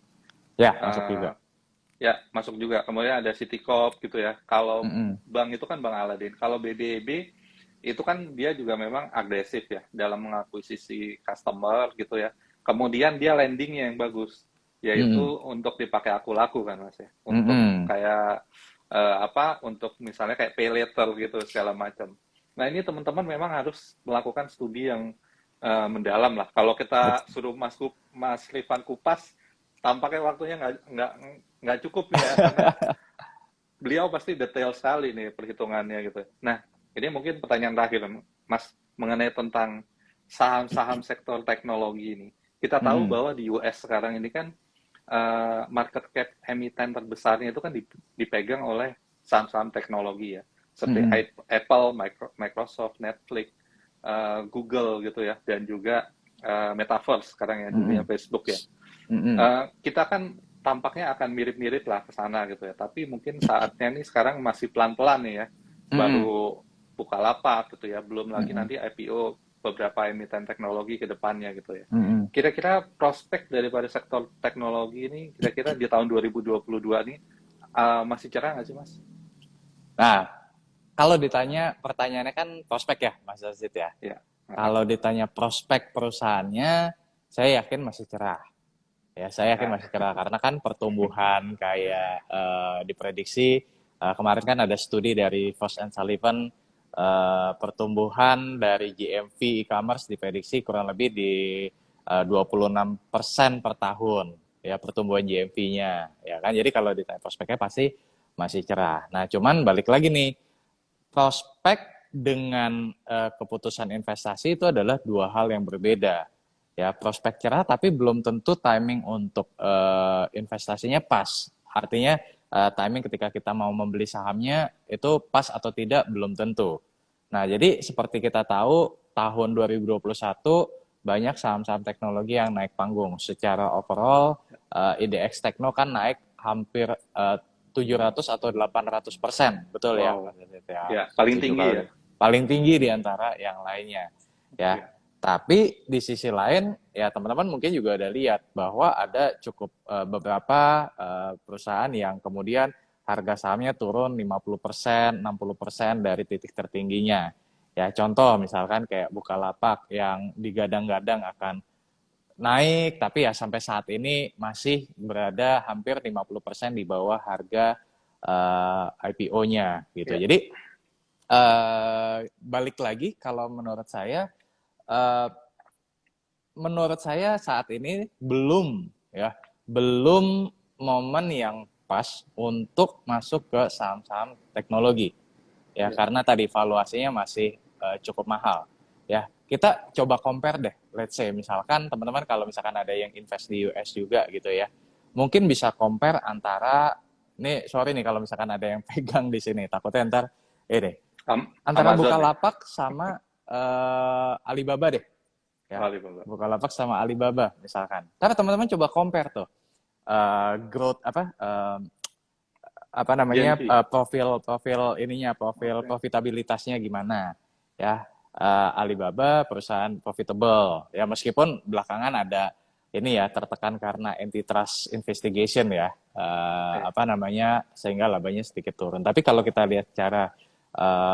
Ya, masuk Eh, juga. ya masuk juga. Kemudian ada Citicorp gitu ya. Kalau Mm-mm. bank itu kan Bank Aladin. Kalau BDEB itu kan dia juga memang agresif ya dalam mengakuisisi customer gitu ya. Kemudian dia lendingnya yang bagus, yaitu Mm-mm. untuk dipakai aku laku kan Mas ya. Untuk Mm-mm. kayak untuk misalnya kayak pay later gitu segala macam. Nah ini teman-teman memang harus melakukan studi yang mendalam lah. Kalau kita Bet- suruh Mas Rifan kupas, tampaknya waktunya nggak cukup nih ya, karena beliau pasti detail sekali nih perhitungannya gitu. Nah, ini mungkin pertanyaan terakhir, Mas, mengenai tentang saham-saham sektor teknologi ini. Kita tahu Mm-mm. bahwa di US sekarang ini kan market cap emiten terbesarnya itu kan dipegang oleh saham-saham teknologi ya, seperti Mm-mm. Apple, Microsoft, Netflix, Google gitu ya, dan juga Metaverse sekarang ya, dulunya Mm-mm. Facebook ya. Mm-mm. Kita kan tampaknya akan mirip-mirip lah ke sana gitu ya. Tapi mungkin saatnya nih sekarang masih pelan-pelan nih ya. Mm-mm. Baru Bukalapak gitu ya. Belum lagi Mm-mm. nanti IPO beberapa emiten teknologi ke depannya gitu ya. Mm-mm. Kira-kira prospek daripada sektor teknologi ini kira-kira di tahun 2022 nih masih cerah nggak sih Mas? Nah, kalau ditanya pertanyaannya kan prospek ya, Mas Yazid ya. Ya. Kalau ditanya prospek perusahaannya, saya yakin masih cerah. Ya, saya yakin masih cerah karena kan pertumbuhan kayak diprediksi kemarin kan ada studi dari Frost and Sullivan, pertumbuhan dari GMV e-commerce diprediksi kurang lebih di 26% per tahun ya pertumbuhan GMV-nya ya kan. Jadi kalau ditanya prospeknya pasti masih cerah. Nah, cuman balik lagi nih, prospek dengan keputusan investasi itu adalah dua hal yang berbeda. Ya, prospek cerah tapi belum tentu timing untuk investasinya pas. Artinya timing ketika kita mau membeli sahamnya itu pas atau tidak belum tentu. Nah, jadi seperti kita tahu tahun 2021 banyak saham-saham teknologi yang naik panggung. Secara overall IDX Tekno kan naik hampir 700 atau 800%, betul ya? Wow. Ya, Ya, paling 7 tinggi ya. kali. Paling tinggi di antara yang lainnya. Ya, Ya. tapi di sisi lain, ya teman-teman mungkin juga ada lihat bahwa ada cukup beberapa perusahaan yang kemudian harga sahamnya turun 50%, 60% dari titik tertingginya. Ya, contoh misalkan kayak Bukalapak yang digadang-gadang akan naik, tapi ya sampai saat ini masih berada hampir 50% di bawah harga IPO-nya gitu. Ya. Jadi balik lagi kalau uh, menurut saya saat ini belum momen yang pas untuk masuk ke saham-saham teknologi ya, Ya. karena tadi valuasinya masih cukup mahal ya. Kita coba compare deh, let's say misalkan teman-teman kalau misalkan ada yang invest di US juga gitu ya, mungkin bisa compare antara, nih sorry nih kalau misalkan ada yang pegang di sini takutnya ntar ini antara Amazon ya. Bukalapak sama Alibaba deh ya. Alibaba. Bukalapak sama Alibaba misalkan. Karena teman-teman coba compare tuh growth apa namanya GMV. profil ininya, profil Oke. profitabilitasnya gimana ya. Alibaba perusahaan profitable ya, meskipun belakangan ada ini ya tertekan karena antitrust investigation ya, Ya. apa namanya, sehingga labanya sedikit turun. Tapi kalau kita lihat secara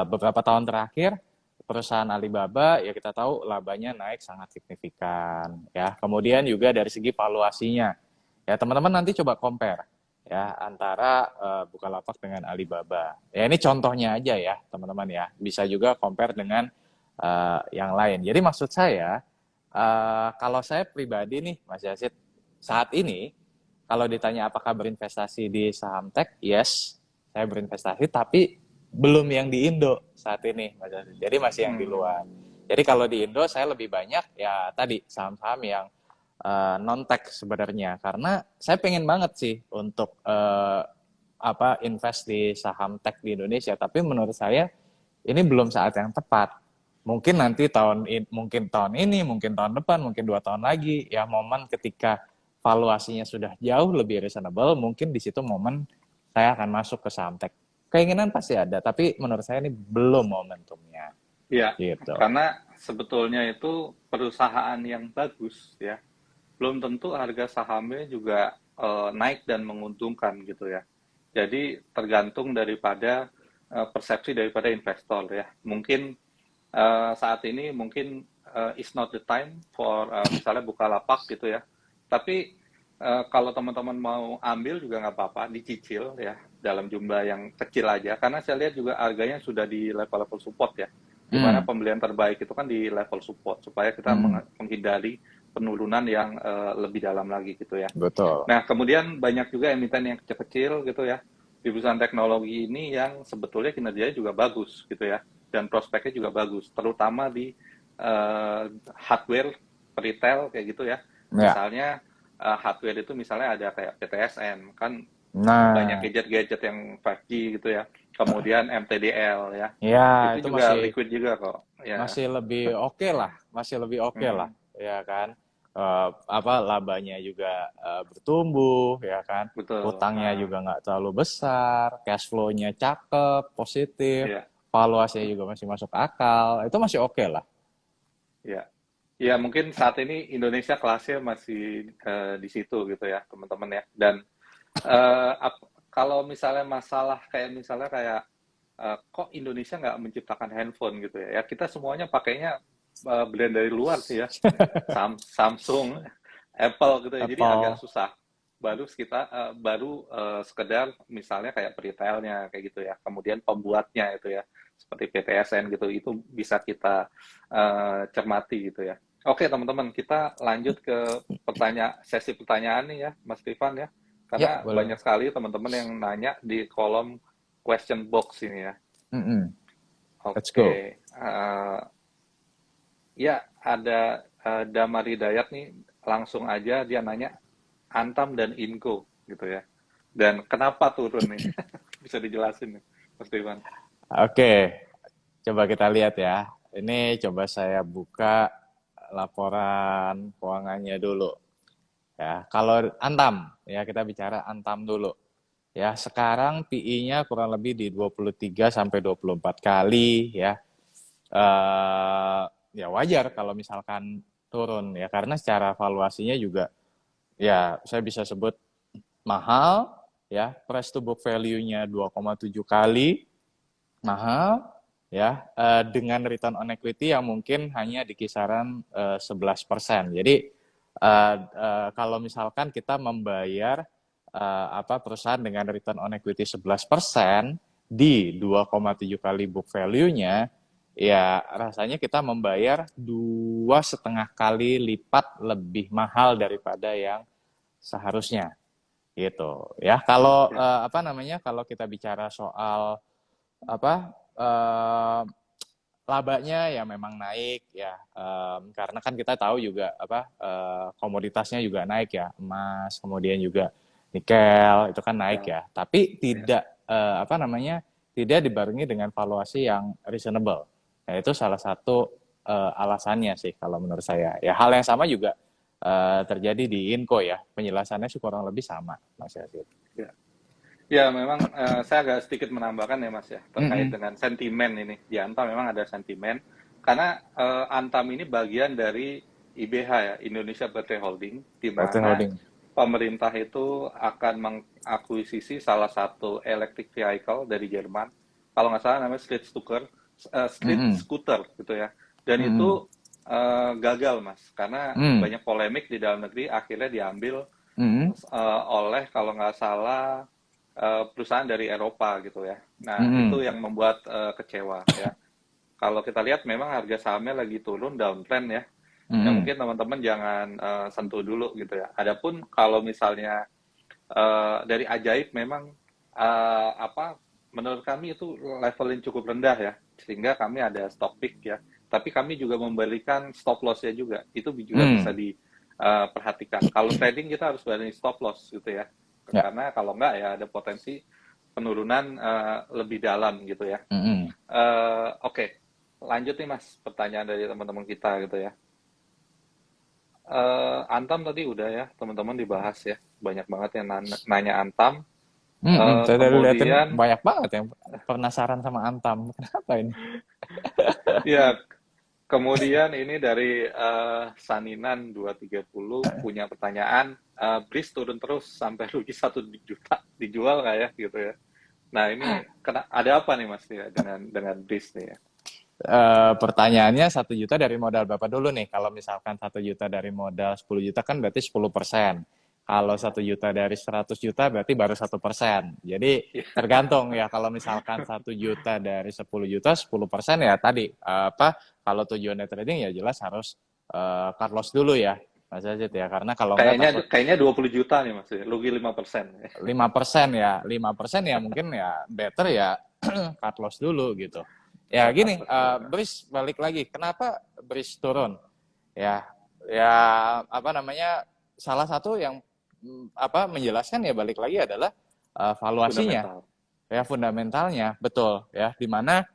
beberapa tahun terakhir perusahaan Alibaba ya kita tahu labanya naik sangat signifikan ya. Kemudian juga dari segi valuasinya ya, teman-teman nanti coba compare ya antara Bukalapak dengan Alibaba. Ya ini contohnya aja ya teman-teman ya. Bisa juga compare dengan yang lain. Jadi maksud saya kalau saya pribadi nih Mas Yazid, saat ini kalau ditanya apakah berinvestasi di saham tech, yes, saya berinvestasi, tapi belum yang di Indo saat ini Mas Yazid. Jadi masih yang di luar. Jadi kalau di Indo saya lebih banyak ya tadi saham-saham yang non-tech sebenarnya, karena saya pengen banget sih untuk invest di saham tech di Indonesia, tapi menurut saya ini belum saat yang tepat. Mungkin nanti mungkin tahun ini, mungkin tahun depan, mungkin 2 tahun lagi ya, momen ketika valuasinya sudah jauh lebih reasonable, mungkin di situ momen saya akan masuk ke saham tech. Keinginan pasti ada, tapi menurut saya ini belum momentumnya. Ya, Gitu. karena sebetulnya itu perusahaan yang bagus ya, belum tentu harga sahamnya juga naik dan menguntungkan gitu ya. Jadi tergantung daripada persepsi daripada investor ya. Mungkin saat ini mungkin is not the time for misalnya Bukalapak gitu ya. Tapi kalau teman-teman mau ambil juga nggak apa-apa, dicicil ya dalam jumlah yang kecil aja. Karena saya lihat juga harganya sudah di level-level support ya. Dimana pembelian terbaik itu kan di level support supaya kita menghindari penurunan yang lebih dalam lagi gitu ya. Betul. Nah, kemudian banyak juga emiten yang kecil-kecil gitu ya di perusahaan teknologi ini yang sebetulnya kinerjanya juga bagus gitu ya, dan prospeknya juga bagus, terutama di hardware retail kayak gitu ya. Ya. Misalnya hardware itu misalnya ada kayak PTSN kan, banyak Nah, gadget-gadget yang 5G gitu ya. Kemudian MTDL ya. ya Itu itu juga masih liquid juga kok. Ya. masih lebih oke lah, masih lebih oke lah, ya kan. Labanya juga bertumbuh, ya kan. Betul. Hutangnya juga nggak terlalu besar, cash flow-nya cakep, positif, Ya. valuasinya juga masih masuk akal, itu masih oke lah. Ya. Ya, mungkin saat ini Indonesia kelasnya masih di situ gitu ya, teman-teman ya. Dan kalau misalnya masalah kayak misalnya kayak kok Indonesia nggak menciptakan handphone gitu ya, ya kita semuanya pakainya brand dari luar sih ya. Samsung, Apple gitu ya. Jadi agak Apple. susah. Sekedar misalnya kayak retailnya kayak gitu ya. Kemudian pembuatnya itu ya, seperti PTSN gitu. Itu bisa kita cermati gitu ya. Oke teman-teman, kita lanjut ke sesi pertanyaan nih ya, Mas Rifan ya. Ya, Karena boleh. banyak sekali teman-teman yang nanya di kolom question box ini ya. Mm-mm. Let's Oke, go. ya ada Damar Hidayat nih, langsung aja dia nanya Antam dan Inco gitu ya. Dan kenapa turun nih? Bisa dijelasin nih, Mas Rifan. Oke, coba kita lihat ya. Ini coba saya buka laporan keuangannya dulu. Ya, kalau Antam, ya kita bicara Antam dulu. Ya, sekarang PI-nya kurang lebih di 23 sampai 24 kali ya. Eh ya wajar kalau misalkan turun ya karena secara valuasinya juga ya saya bisa sebut mahal ya, price to book value-nya 2,7 kali mahal ya, dengan return on equity yang mungkin hanya di kisaran 11%. Jadi kalau misalkan kita membayar perusahaan dengan return on equity 11% di 2,7 kali book value-nya, ya rasanya kita membayar 2,5 kali lipat lebih mahal daripada yang seharusnya gitu ya. Kalau Ya, kalau kita bicara soal apa labanya ya memang naik ya, karena kan kita tahu juga komoditasnya juga naik ya, emas kemudian juga nikel itu kan naik ya, ya, tapi ya. tidak tidak dibarengi dengan valuasi yang reasonable. Nah itu salah satu alasannya sih kalau menurut saya ya. Hal yang sama juga terjadi di Inco ya, penjelasannya sih kurang lebih sama Mas Yazid. Ya. Ya, memang saya agak sedikit menambahkan ya Mas ya, terkait Mm-mm. dengan sentimen ini. Di Antam memang ada sentimen, karena Antam ini bagian dari IBH ya, Indonesia Battery Holding, di Berarti mana holding. pemerintah itu akan mengakuisisi salah satu electric vehicle dari Jerman, kalau nggak salah namanya Street Mm-mm. Scooter gitu ya. Dan Mm-mm. itu gagal Mas, karena Mm. banyak polemik di dalam negeri, akhirnya diambil Mm-mm. oleh kalau nggak salah perusahaan dari Eropa gitu ya. Nah, itu Mm-mm. yang membuat kecewa ya. Kalau kita lihat memang harga sahamnya lagi turun downtrend ya. Ya Mm-mm. mungkin teman-teman jangan sentuh dulu gitu ya. Adapun kalau misalnya dari Ajaib memang menurut kami itu level yang cukup rendah ya. Sehingga kami ada stock pick ya. Tapi kami juga memberikan stop loss-nya juga. Itu juga bisa Mm. diperhatikan. Kalau trading kita harus berani stop loss gitu ya. Ya. Karena kalau enggak ya ada potensi penurunan lebih dalam gitu ya. Mm-mm. Oke, lanjut nih Mas, pertanyaan dari teman-teman kita gitu ya. Antam tadi udah ya, teman-teman dibahas ya. Banyak banget yang nanya Antam. Mm-mm. Saya tadi liatin Kemudian, banyak banget yang penasaran sama Antam. Kenapa ini? ya, kemudian ini dari Saninan 230 punya pertanyaan, BRIS turun terus sampai rugi 1 juta, dijual nggak ya gitu ya. Nah ini ada apa nih Mas ya dengan BRIS nih ya? Pertanyaannya 1 juta dari modal Bapak dulu nih. Kalau misalkan 1 juta dari modal 10 juta kan berarti 10%. Kalau Ya, 1 juta dari 100 juta berarti baru 1%. Jadi ya, tergantung ya, kalau misalkan 1 juta dari 10 juta 10% ya tadi kalau tujuannya trading ya jelas harus cut loss dulu ya Mas Azid ya, karena kalau enggak kayaknya takut kayaknya 20 juta nih Mas ya, rugi 5%. 5% ya, 5% ya mungkin ya better ya cut loss dulu gitu. Ya gini, Atas dulu. BRIS balik lagi. Kenapa BRIS turun? Ya, ya salah satu yang menjelaskan ya balik lagi adalah valuasinya, Fundamental. ya fundamentalnya betul ya. Dimana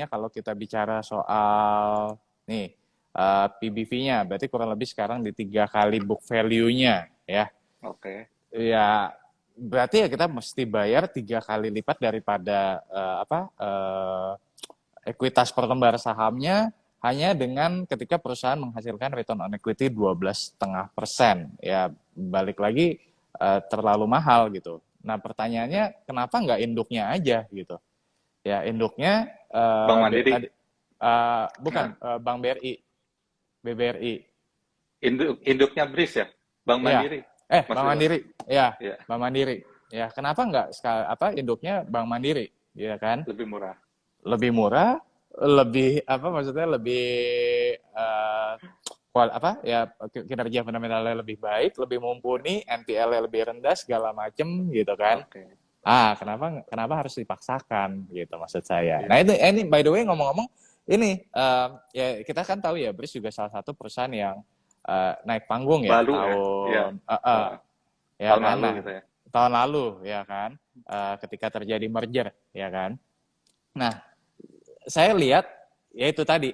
kalau kita bicara soal nih PBV-nya, berarti kurang lebih sekarang di 3 kali book value-nya ya. Oke. Ya berarti ya kita mesti bayar 3 kali lipat daripada ekuitas per lembar sahamnya, hanya dengan ketika perusahaan menghasilkan return on equity 12,5%. Ya balik lagi terlalu mahal gitu. Nah pertanyaannya kenapa nggak induknya aja gitu? Ya induknya Bank tadi Mandiri. Bukan, Nah, Bank BRI, BBRI. induknya BRIS ya, Bank Iya. Mandiri, Mas Bank Rifan. Mandiri. Ya, Ya, Bank Mandiri. Ya, kenapa nggak induknya Bank Mandiri, ya kan? lebih murah. Lebih murah, lebih apa maksudnya lebih eh, apa ya kinerja fundamentalnya lebih baik, lebih mumpuni, NPL-nya lebih rendah segala macem gitu kan. Oke. Kenapa kenapa harus dipaksakan gitu maksud saya. Nah, Iya. ini by the way ngomong-ngomong ini ya kita kan tahu ya BRIS juga salah satu perusahaan yang naik panggung ya Baru ya. Iya. tahun Eh, ya tahun kan. lalu Nah, gitu ya. tahun lalu ya kan ketika terjadi merger ya kan. Nah, saya lihat ya itu tadi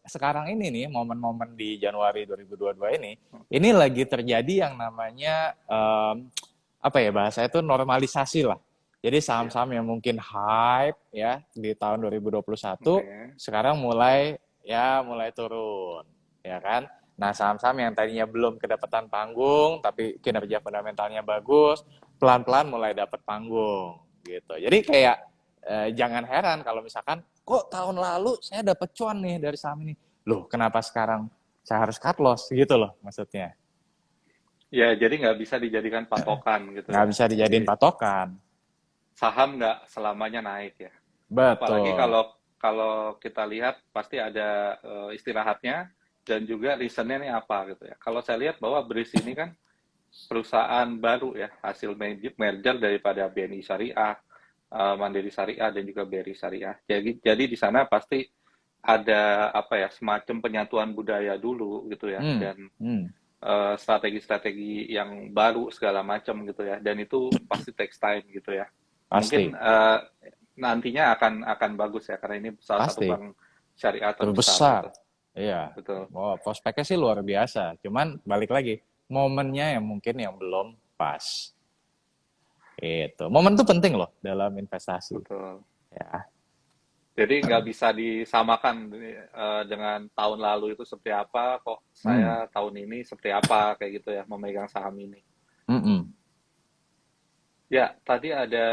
sekarang ini nih momen-momen di Januari 2022 ini lagi terjadi yang namanya apa ya bahasa itu normalisasi lah. Jadi Iya. saham-saham yang mungkin hype ya di tahun 2021 Oke. sekarang mulai turun ya kan. Nah, saham-saham yang tadinya belum kedapatan panggung tapi kinerja fundamentalnya bagus, pelan-pelan mulai dapat panggung gitu. Jadi kayak jangan heran kalau misalkan kok tahun lalu saya dapat cuan nih dari saham ini. Loh, kenapa sekarang saya harus cut loss gitu loh maksudnya. Ya, jadi nggak bisa dijadikan patokan gitu Nggak ya. bisa dijadiin Jadi patokan. saham nggak selamanya naik ya. Apalagi Betul. kalau kalau kita lihat pasti ada istirahatnya dan juga reasonnya ini apa gitu ya. Kalau saya lihat bahwa BRIS ini kan perusahaan baru ya, hasil merger daripada BNI Syariah, Mandiri Syariah dan juga BRI Syariah. Jadi di sana pasti ada apa ya, semacam penyatuan budaya dulu gitu ya, Hmm. dan Hmm. strategi-strategi yang baru segala macam gitu ya, dan itu pasti takes time gitu ya. Pasti. Mungkin nantinya akan bagus ya, karena ini salah satu Pasti. bank syariah terbesar Terbesar. gitu. Iya. Betul. Oh, prospeknya sih luar biasa. Cuman balik lagi, momennya yang mungkin yang belum pas. Itu. Momen itu penting loh dalam investasi. Betul. Ya. Jadi nggak bisa disamakan dengan tahun lalu itu seperti apa, kok Hmm. saya tahun ini seperti apa, kayak gitu ya, memegang saham ini. Mm-mm. Ya, tadi ada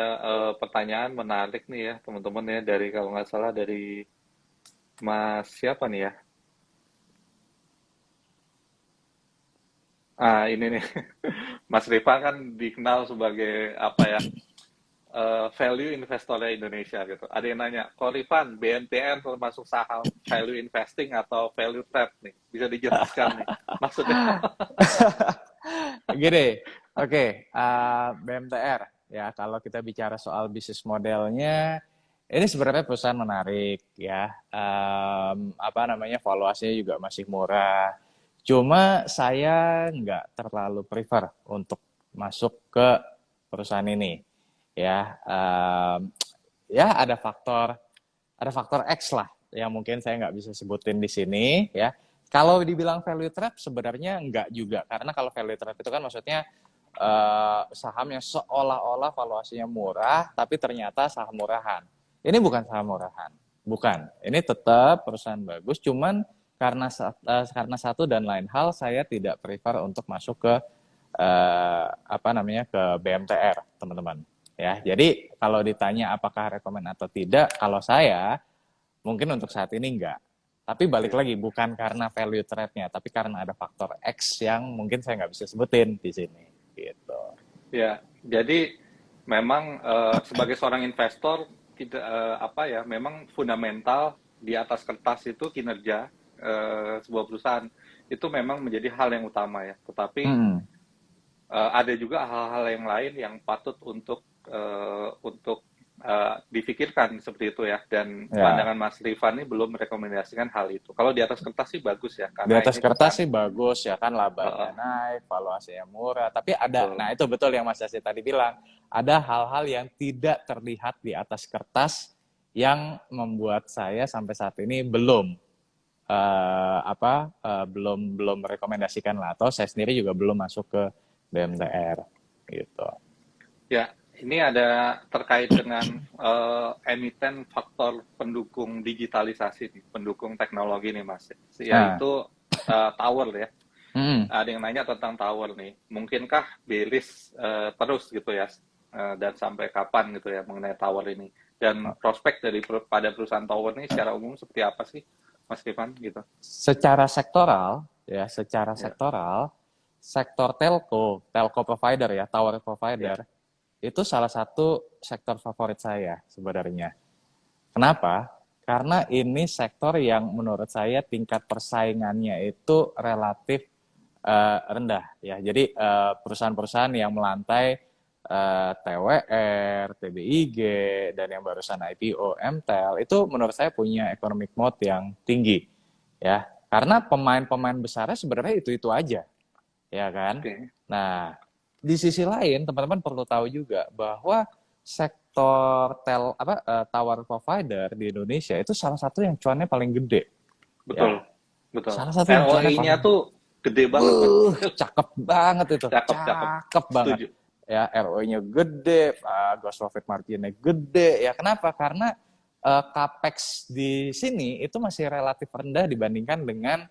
pertanyaan menarik nih ya, teman-teman ya, dari kalau nggak salah dari Mas siapa nih ya? Ini nih, Mas Rifa kan dikenal sebagai apa ya, value investornya Indonesia gitu. Ada yang nanya, kok Rifan, BNTR termasuk saham value investing atau value trap nih? Bisa dijelaskan nih, maksudnya. Gini, oke, BMTR ya kalau kita bicara soal bisnis modelnya, ini sebenarnya perusahaan menarik ya. Apa namanya valuasinya juga masih murah. Cuma saya nggak terlalu prefer untuk masuk ke perusahaan ini ya. Ya ada faktor X lah yang mungkin saya nggak bisa sebutin di sini ya. Kalau dibilang value trap sebenarnya enggak juga, karena kalau value trap itu kan maksudnya saham yang seolah-olah valuasinya murah tapi ternyata saham murahan. Ini bukan saham murahan, bukan. Ini tetap perusahaan bagus, cuman karena satu dan lain hal saya tidak prefer untuk masuk ke apa namanya ke BMTR, teman-teman. Ya, jadi kalau ditanya apakah rekomend atau tidak, kalau saya mungkin untuk saat ini enggak. Tapi balik Ya, lagi, bukan karena value trade-nya, tapi karena ada faktor X yang mungkin saya nggak bisa sebutin di sini. Gitu. ya. Jadi memang sebagai seorang investor kita apa ya, memang fundamental di atas kertas itu kinerja sebuah perusahaan itu memang menjadi hal yang utama ya. Tetapi Hmm, ada juga hal-hal yang lain yang patut untuk difikirkan seperti itu ya. Dan ya, pandangan Mas Rifan ini belum merekomendasikan hal itu. Kalau di atas kertas sih bagus ya, di karena atas ini kertas bukan sih bagus ya kan labanya uh, naik, valuasinya murah. Tapi ada, betul. nah itu betul yang Mas Yasi tadi bilang, ada hal-hal yang tidak terlihat di atas kertas yang membuat saya sampai saat ini belum belum merekomendasikan lah atau saya sendiri juga belum masuk ke BMTR gitu. Ya, ini ada terkait dengan emiten faktor pendukung digitalisasi nih, pendukung teknologi nih Mas. Nah, Yaitu tower ya. hmm, Ada yang nanya tentang tower nih. Mungkinkah bearish terus gitu ya, dan sampai kapan gitu ya mengenai tower ini? dan prospek pada perusahaan tower ini secara umum seperti apa sih, Mas Rifan gitu? Secara sektoral, ya, secara Ya, sektoral, sektor telco provider ya, tower ya, provider, itu salah satu sektor favorit saya sebenarnya. Kenapa? Karena ini sektor yang menurut saya tingkat persaingannya itu relatif rendah ya. Jadi perusahaan-perusahaan yang melantai TWR, TBIG, dan yang barusan IPO, MTEL, itu menurut saya punya economic moat yang tinggi ya. Karena pemain-pemain besarnya sebenarnya itu-itu aja, ya kan? oke, Nah, di sisi lain teman-teman perlu tahu juga bahwa sektor tower provider di Indonesia itu salah satu yang cuannya paling gede, betul, ya. betul. Salah satu yang cuannya ROI-nya paling tuh gede banget, Mas. cakep banget itu, Cakep, cakep. cakep banget. Setuju. Ya, ROI-nya gede, gross profit margin-nya gede. Ya, kenapa? Karena capex di sini itu masih relatif rendah dibandingkan dengan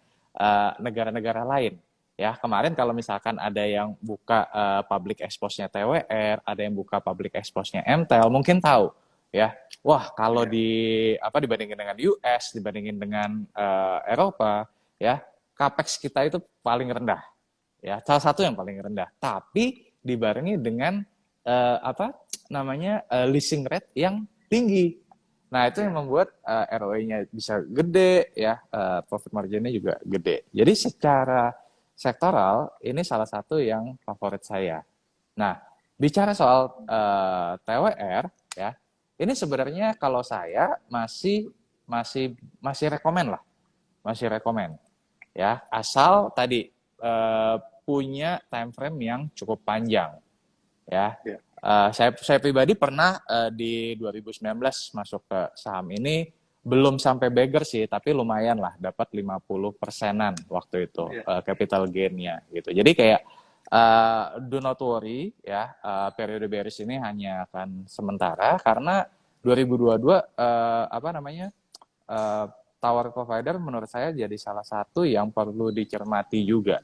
negara-negara lain. Ya, kemarin kalau misalkan ada yang buka public expose-nya TWR, ada yang buka public expose-nya MTEL, mungkin tahu ya. Wah, kalau Ya, dibandingin dengan US, dibandingin dengan Eropa, ya, capex kita itu paling rendah. Ya, salah satu yang paling rendah. Tapi dibarengi dengan leasing rate yang tinggi. Nah, itu yang ya, membuat ROI-nya bisa gede ya, profit margin-nya juga gede. Jadi secara sektoral ini salah satu yang favorit saya. Nah, bicara soal TWR ya, ini sebenarnya kalau saya masih rekomen lah, masih rekomen ya, asal tadi punya time frame yang cukup panjang ya. ya. Saya pribadi pernah di 2019 masuk ke saham ini, belum sampai beggar sih, tapi lumayan lah, dapat 50%-an waktu itu Ya. capital gain-nya gitu. Jadi kayak do not worry ya, periode bearish ini hanya akan sementara karena 2022 tower provider menurut saya jadi salah satu yang perlu dicermati juga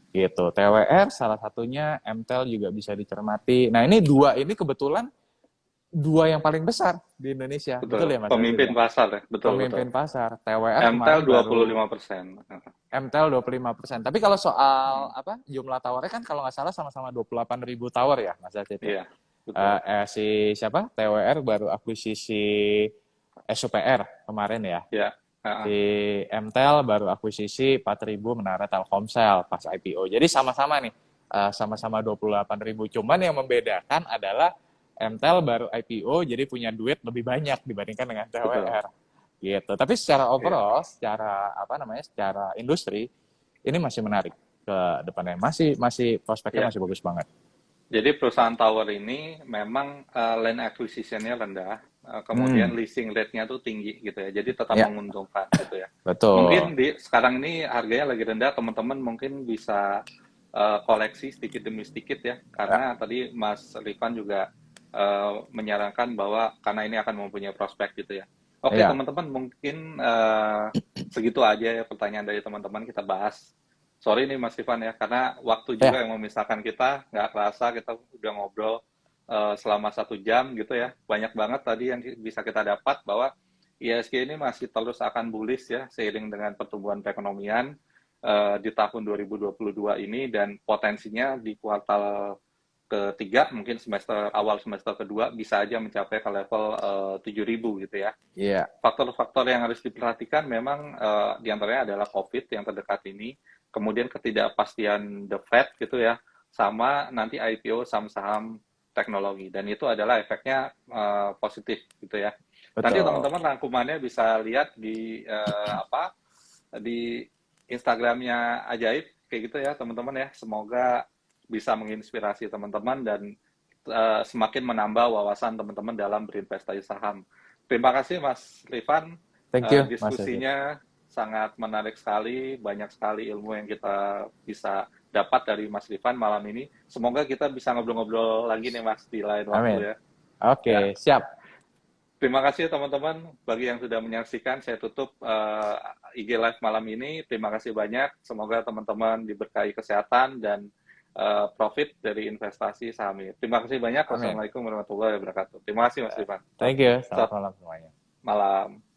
gitu. TWR salah satunya, MTEL juga bisa dicermati. Nah, ini kebetulan dua yang paling besar di Indonesia. Betul. Betul ya Mas Yazid Pemimpin ya? pasar ya. Betul, betul. Pemimpin pasar. TWR MTEL kemarin baru 25%. MTEL 25%. Tapi kalau soal jumlah towernya kan kalau nggak salah sama-sama 28.000 tower ya Mas Yazid ya. Iya, betul. TWR baru akuisisi SUPR kemarin ya. Ya. Si MTEL baru akuisisi 4.000 menara Telkomsel pas IPO. Jadi sama-sama nih, sama-sama 28.000. Cuman yang membedakan adalah MTEL baru IPO jadi punya duit lebih banyak dibandingkan dengan Betul. TWR. Gitu. Tapi secara Iya. overall, secara industri ini masih menarik ke depannya. Masih prospeknya Iya. masih bagus banget. Jadi perusahaan tower ini memang land acquisition-nya rendah, kemudian leasing rate-nya tuh tinggi gitu ya. Jadi tetap Ya, menguntungkan gitu ya. betul. Mungkin sekarang ini harganya lagi rendah, teman-teman mungkin bisa koleksi sedikit demi sedikit ya. Karena tadi Mas Rifan juga menyarankan bahwa karena ini akan mempunyai prospek gitu ya. Oke, Ya. teman-teman, mungkin segitu aja ya pertanyaan dari teman-teman kita bahas. Sorry nih Mas Rifan ya, karena waktu juga yang memisahkan kita, nggak kerasa kita udah ngobrol selama 1 jam gitu ya. Banyak banget tadi yang bisa kita dapat bahwa ISG ini masih terus akan bullish ya, seiring dengan pertumbuhan perekonomian di tahun 2022 ini, dan potensinya di kuartal ketiga, mungkin awal semester kedua bisa aja mencapai ke level 7.000 gitu ya. Iya. Faktor-faktor yang harus diperhatikan memang diantaranya adalah COVID yang terdekat ini, kemudian ketidakpastian the Fed gitu ya, sama nanti IPO saham-saham teknologi, dan itu adalah efeknya positif gitu ya. Betul. Nanti teman-teman rangkumannya bisa lihat di Instagramnya Ajaib kayak gitu ya teman-teman ya. Semoga bisa menginspirasi teman-teman dan semakin menambah wawasan teman-teman dalam berinvestasi saham. Terima kasih Mas Rifan. Thank you, diskusinya sangat menarik sekali, banyak sekali ilmu yang kita bisa dapat dari Mas Rifan malam ini. Semoga kita bisa ngobrol-ngobrol lagi nih Mas di lain waktu ya. Oke, ya. Siap. Terima kasih teman-teman bagi yang sudah menyaksikan. Saya tutup IG Live malam ini. Terima kasih banyak. Semoga teman-teman diberkahi kesehatan dan profit dari investasi saham ini. Terima kasih banyak. Amin. Wassalamualaikum warahmatullahi wabarakatuh. Terima kasih Mas Ivan. Thank you. Selamat Selamat malam semuanya. malam.